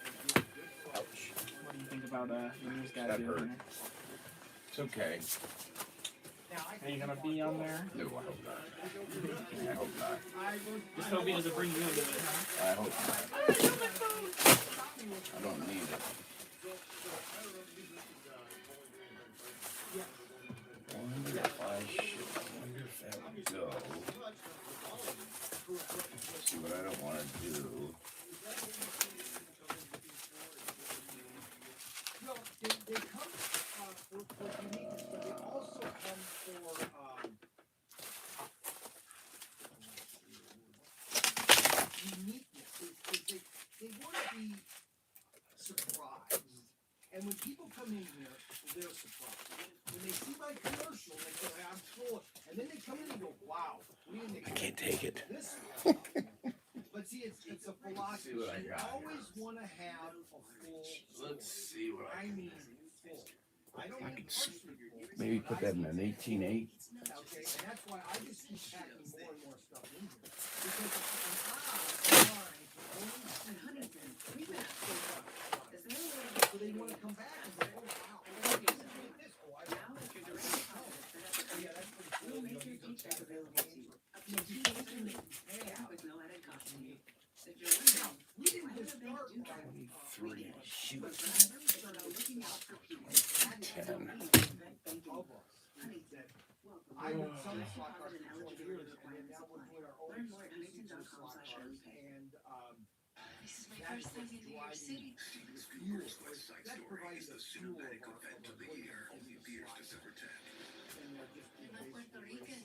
and get a good price. Ouch. What do you think about the news guy That doing hurt. there? It's okay. Now, I Are you gonna be on there? No, I hope not. I hope not. Just hope he doesn't bring you into it, huh? I hope not. I don't need it. I wonder if I should. I wonder if that would go. See what I don't want to do. No, they come for uniqueness, but they also come for uniqueness. They want to be surprised. And when people come in here, they're surprised. When they see my commercial, they go, hey, I'm full. And then they come in and go, wow. What do you think? I can't take it. This but see, it's a philosophy. See what I You got always want to have a full store. see what I mean full. I don't I mean could partially full. maybe put that in an 18.8. Okay, and that's why I just keep packing more and more stuff in here. Because it's an odd line to only see so they want to come back and go, oh wow, look at this. Oh, I love this. Yeah, that's pretty cool. You know, you can check available. Up to 2 weeks with no added cost to you. If you're wondering, We didn't just start with 23. Shoot. so now looking out for people 10. of us. That I would sell Direct slot deposit cars and for 20 years, eligibility and then now we're doing our own Learn more at exclusive Huntington.com/LOPay. slot cars, and This is my that's first time what's in New York driving City. the fuel. That provides the fuel of our year, only appears December 10th. And they're just I'm a Puerto Rican.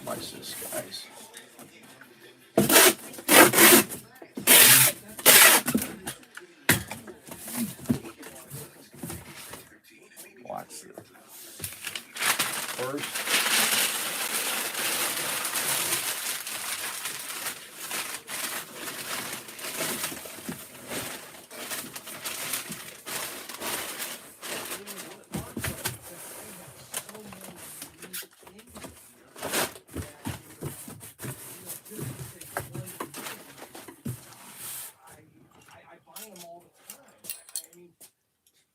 Watch this, guys. Watch this. First, I buy them all the time. I mean,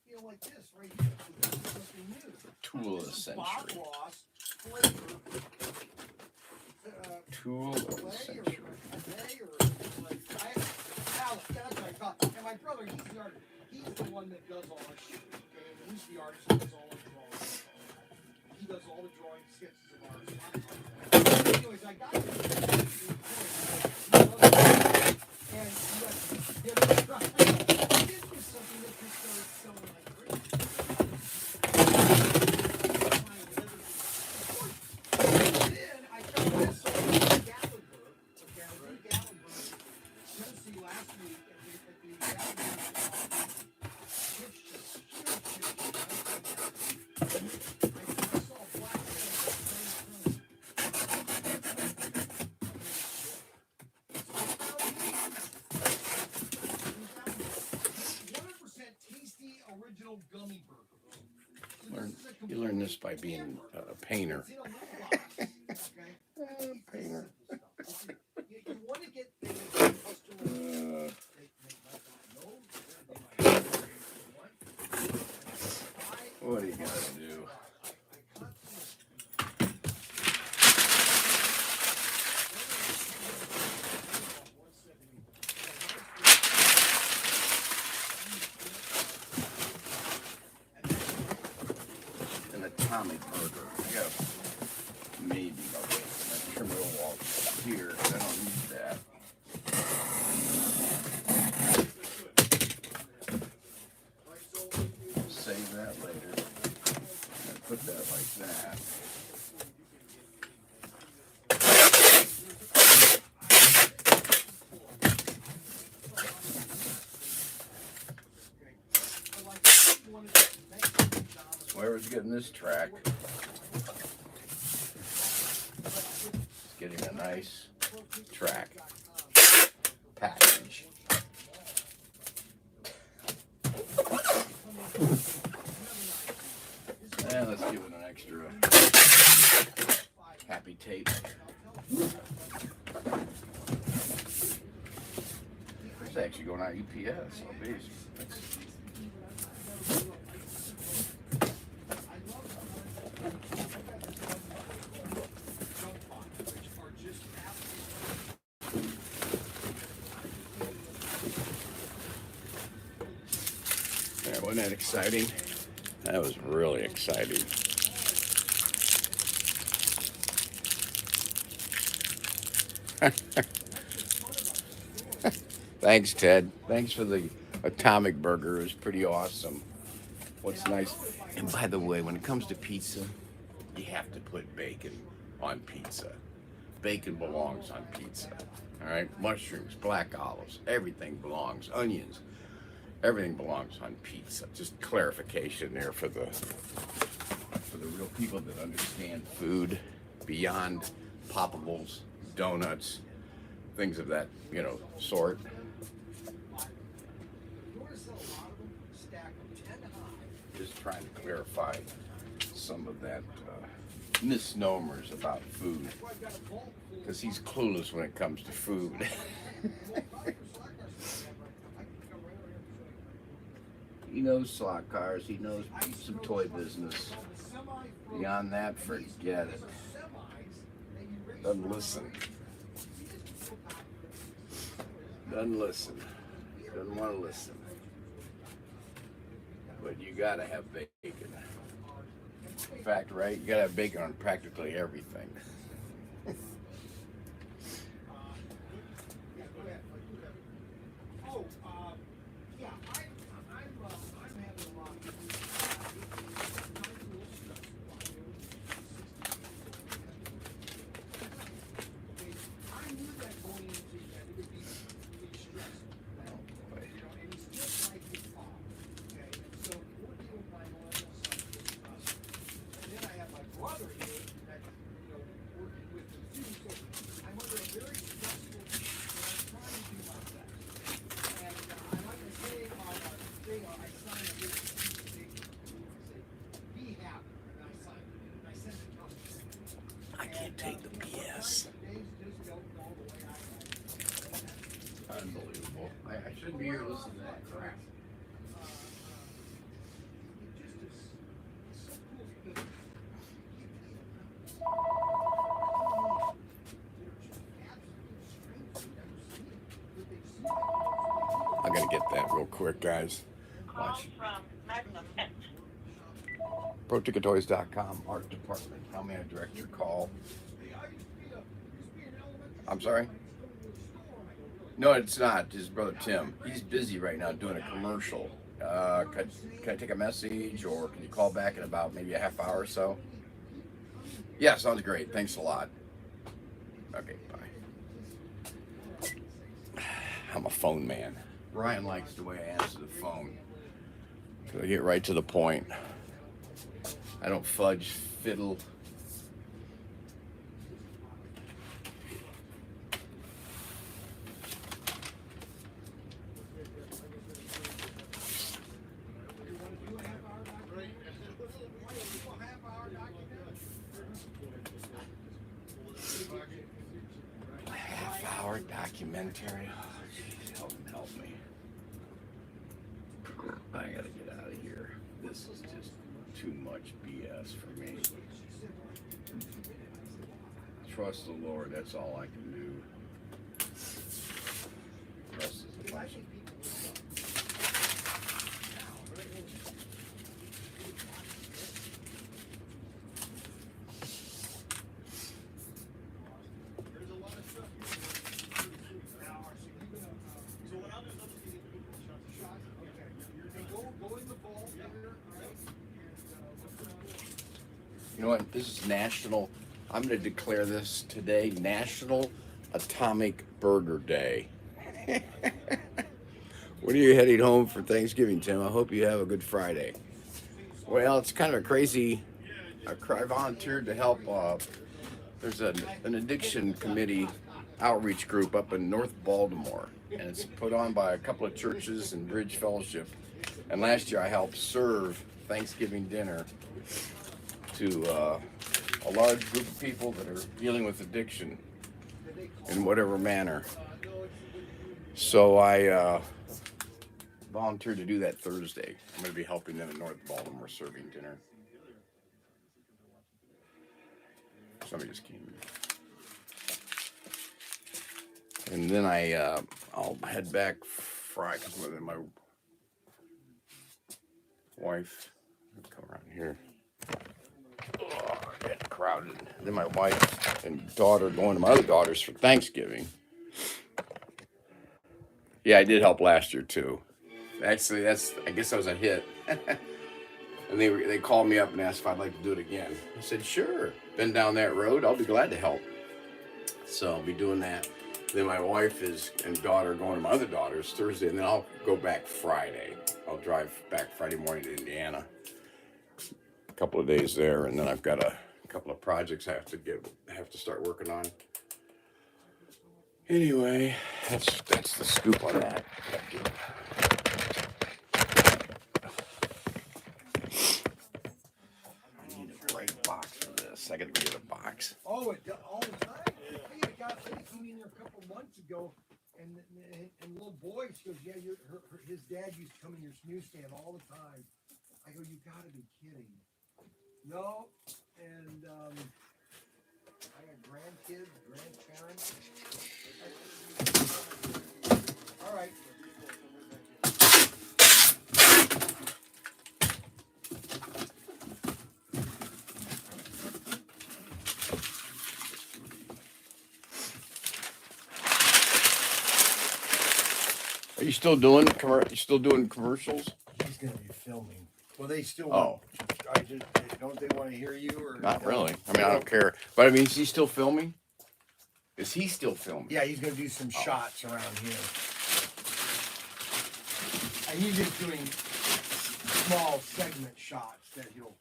you know, like this right here. This is something new. tool of the This is Bob century. Ross flavor. Tool of the Clay or century. clay or like Alex, that's what I thought. And my brother, he's the artist. He's the one that does all our shit. Okay, and he's the artist who does all our drawings. He does all the drawing sketches of ours. Anyways, I got this. And this was something that just started selling like crazy. Then I found this on Gallagher. Okay, I was in Gallagher, Tennessee last week at the Gallagher gift shop. Huge gift shop. I saw a black man. this by being a painter. Painter. You want to get the customer. What are you gonna do? An atomic burger. I got maybe I'll wait for my trim roll wall here. I don't need that. Save that later. And put that like that. Whoever's getting this track is getting a nice track package. And let's give it an extra happy tape. It's actually going out UPS. Oh, geez. Yeah, wasn't that exciting? That was really exciting. Thanks, Ted. Thanks for the atomic burger. It was pretty awesome. What's nice, and by the way, when it comes to pizza, you have to put bacon on pizza. Bacon belongs on pizza. All right, mushrooms, black olives, everything belongs. Onions, everything belongs on pizza. Just clarification there for the real people that understand food beyond poppables, donuts, things of that sort. Just trying to clarify some of that misnomers about food, because he's clueless when it comes to food. He knows slot cars, he knows some toy business. Beyond that, forget it. Doesn't listen. Doesn't listen. Doesn't want to listen. But you gotta have bacon. In fact, right? You gotta have bacon on practically everything. I can't take the BS. Unbelievable. I shouldn't be here listening to that crap. I'm gonna get that real quick, guys. Watch. ProTinkerToys.com, art department. How may I direct your call? I'm sorry? No, it's not. His brother Tim. He's busy right now doing a commercial. Can I take a message, or can you call back in about maybe a half hour or so? Yeah, sounds great. Thanks a lot. Okay, bye. I'm a phone man. Ryan likes the way I answer the phone. So I get right to the point. I don't fudge, fiddle. a documentary. Oh, jeez, help me. I gotta get out of here. This is just too much BS for me. Trust the Lord, that's all I can do. Trust is a blessing. You know what? This is National, I'm going to declare this today National Atomic Burger Day. When are you heading home for Thanksgiving, Tim? I hope you have a good Friday. Well, it's kind of a crazy. I volunteered to help. There's an addiction committee outreach group up in North Baltimore, and it's put on by a couple of churches and Bridge Fellowship. And last year I helped serve Thanksgiving dinner to a large group of people that are dealing with addiction in whatever manner. So I volunteered to do that Thursday. I'm going to be helping them in North Baltimore serving dinner. Somebody just came in. And then I'll head back Friday because my wife come around here. Oh, getting crowded. Then my wife and daughter going to my other daughters for Thanksgiving. Yeah, I did help last year too. Actually, I guess that was a hit. And they called me up and asked if I'd like to do it again. I said, sure. Been down that road. I'll be glad to help. So I'll be doing that. Then my wife and daughter going to my other daughters Thursday, and then I'll go back Friday. I'll drive back Friday morning to Indiana. A couple of days there, and then I've got a couple of projects I have to start working on. Anyway, that's the scoop on that. I need a great box for this. I gotta get a box. Oh, it does all the time. Hey, a guy came in here a couple months ago, and little boy, she goes, yeah, his dad used to come in your newsstand all the time. I go, you gotta be kidding. No, and I got grandkids, grandparents. All right. Are you still doing commercials? He's gonna be filming. Well, they still. Oh. Don't they want to hear you or? Not really. I mean, I don't care. But I mean, is he still filming? Is he still filming? Yeah, he's gonna do some shots around here. And he's just doing small segment shots that he'll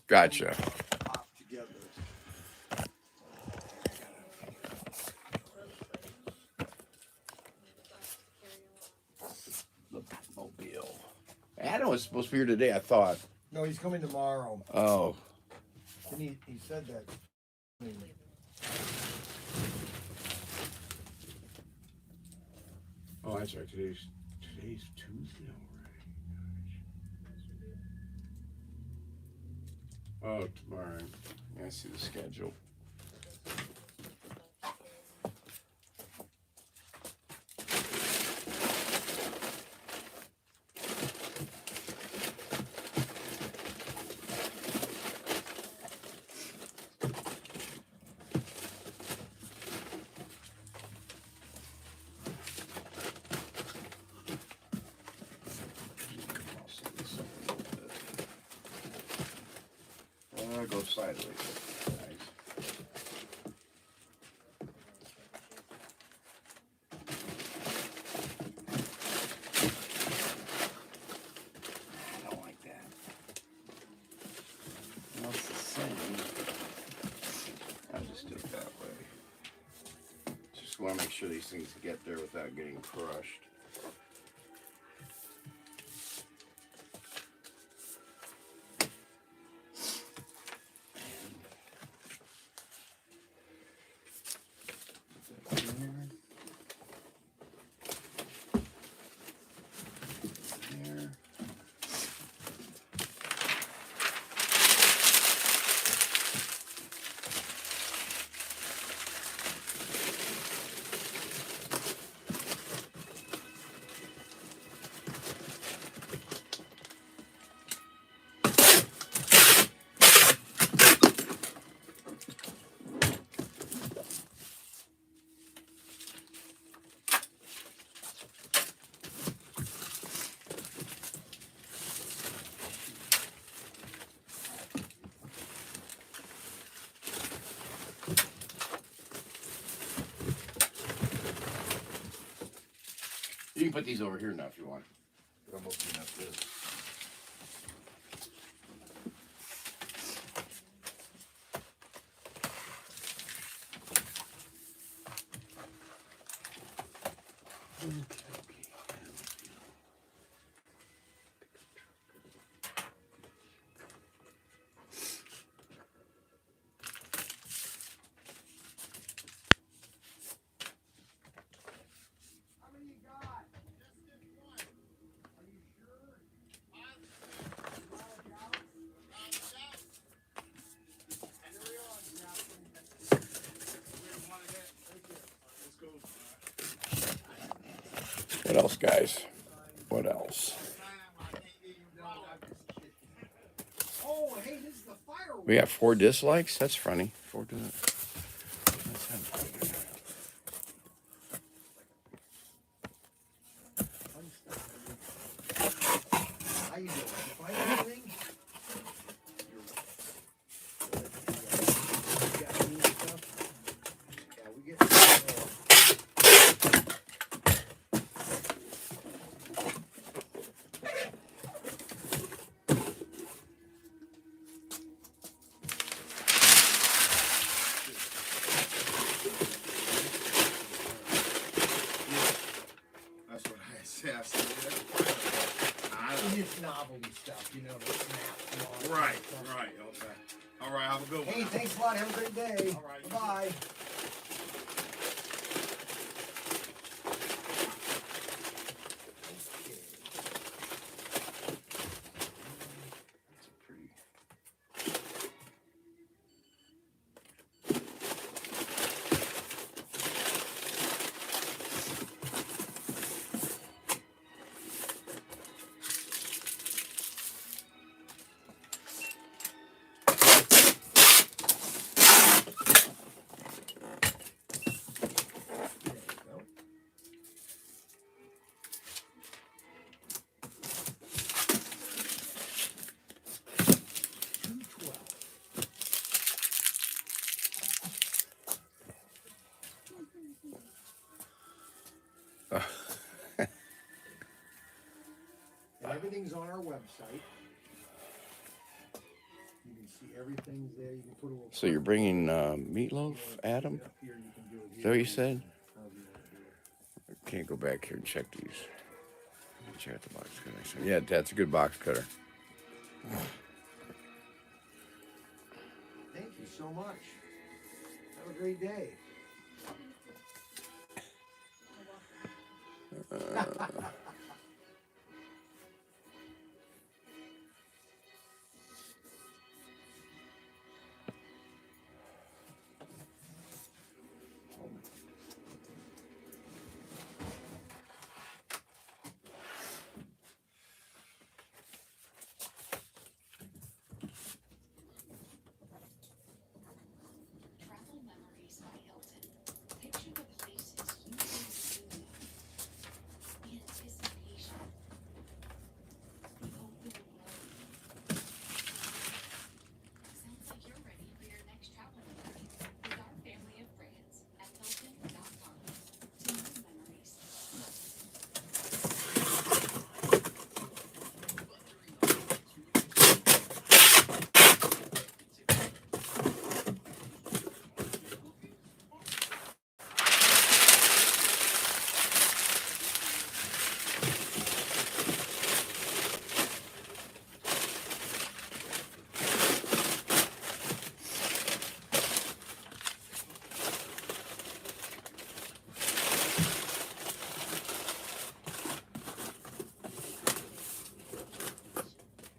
Gotcha. pop together. The Mobile. Adam was supposed to be here today, I thought. No, he's coming tomorrow. Oh. And he said that. Oh, that's right. Today's Tuesday already. Oh, tomorrow. Yeah, I see the schedule. Go sideways. Nice. I don't like that. Well, it's the same. I'll just do it that way. Just want to make sure these things get there without getting crushed. You can put these over here now if you want. I'm opening up this. How many you got? Just this one. Are you sure? What else, guys? What else? Oh, hey, this is the fireworks. We got 4 dislikes. That's funny. 4 How you doing? You find anything? You got any stuff? Yeah, we get That's what I said. I said, it's novelty stuff, you know, the snaps and all that right, stuff. right, okay. All right, have a good one. Hey, thanks a lot. Have a great day. All right, you Bye. And everything's on our website. You can see everything's there. You can put a little. So you're bringing meatloaf, Adam? Up here, you can do it Is that what here. you said? However you want to do it. Can't go back here and check these. Check out the box cutter. Yeah, that's a good box cutter. Thank you so much. Have a great day. Travel Memories by Hilton. Picture the places you want to go. The anticipation. The open road. Sounds like you're ready for your next travel memory with our family of brands at Hilton.com. To new memories.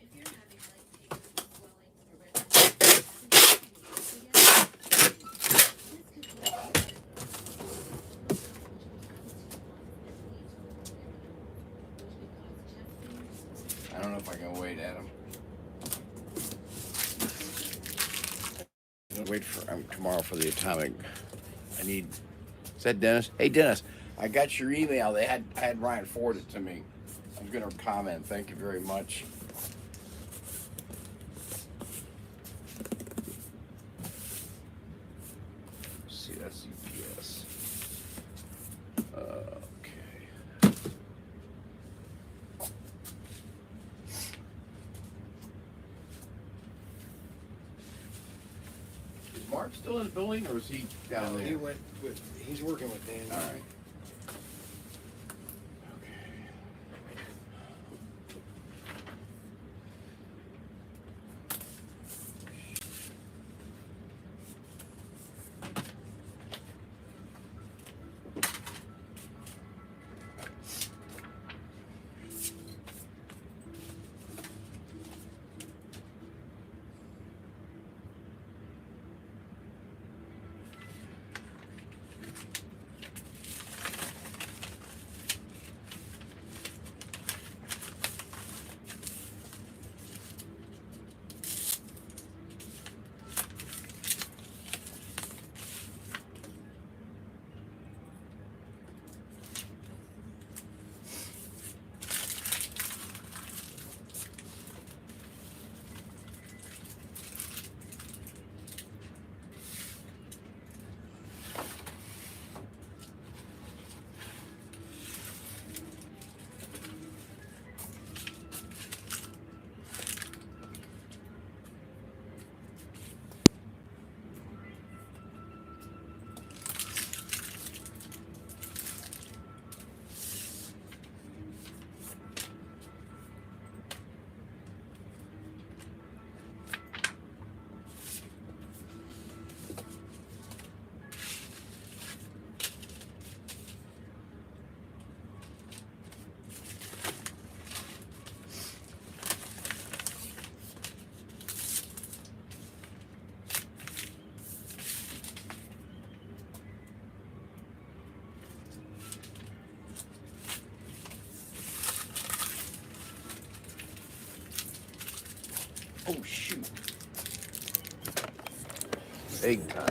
If you're having leg pain, swelling, or redness, I don't know if I can wait, Adam. I'm gonna wait for tomorrow for the atomic. I need. Is that Dennis? Hey, Dennis, I got your email. I had Ryan forward it to me. I was gonna comment. Thank you very much. Let's see, that's UPS. Okay. still in the building, or is he down No, there? he went with. He's working with Dan. All right. Oh shoot. Egg time.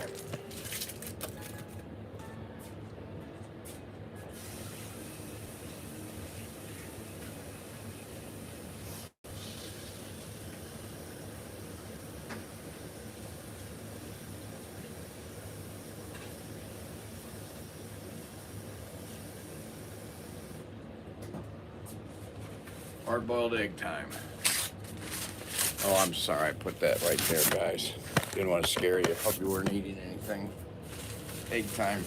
Hard-boiled egg time. Oh, I'm sorry, I put that right there, guys. Didn't want to scare you. Hope you weren't eating anything. Egg time.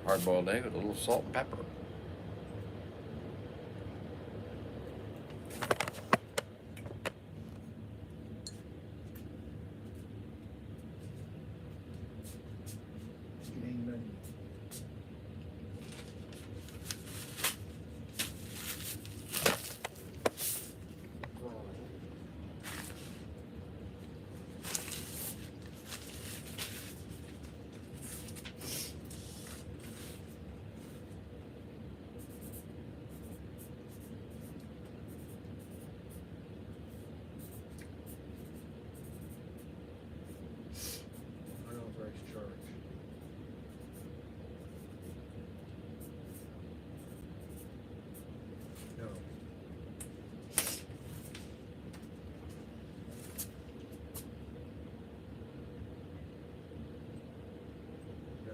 Hard-boiled egg with a little salt and pepper. Unauthorized charge. No. No.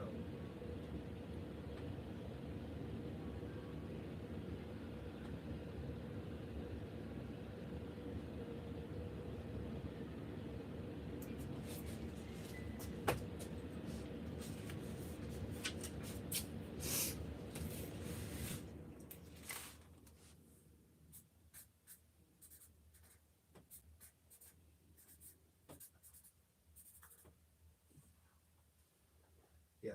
Yes.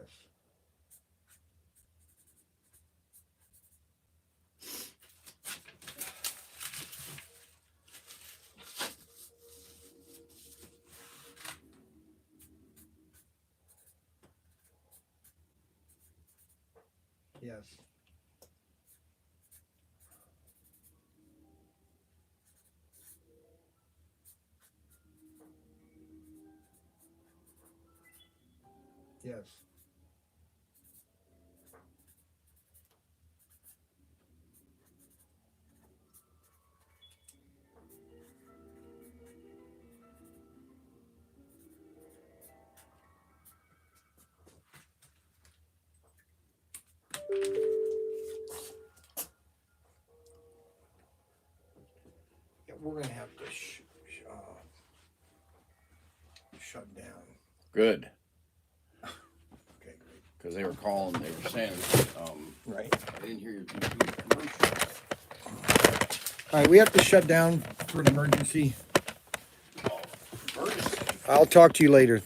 Yes. Yes. Yeah, we're gonna have to shut down. Good. Okay, great. Because they were calling, they were saying, Right. I didn't hear you doing commercial. All right, we have to shut down for an emergency. Emergency. I'll talk to you later.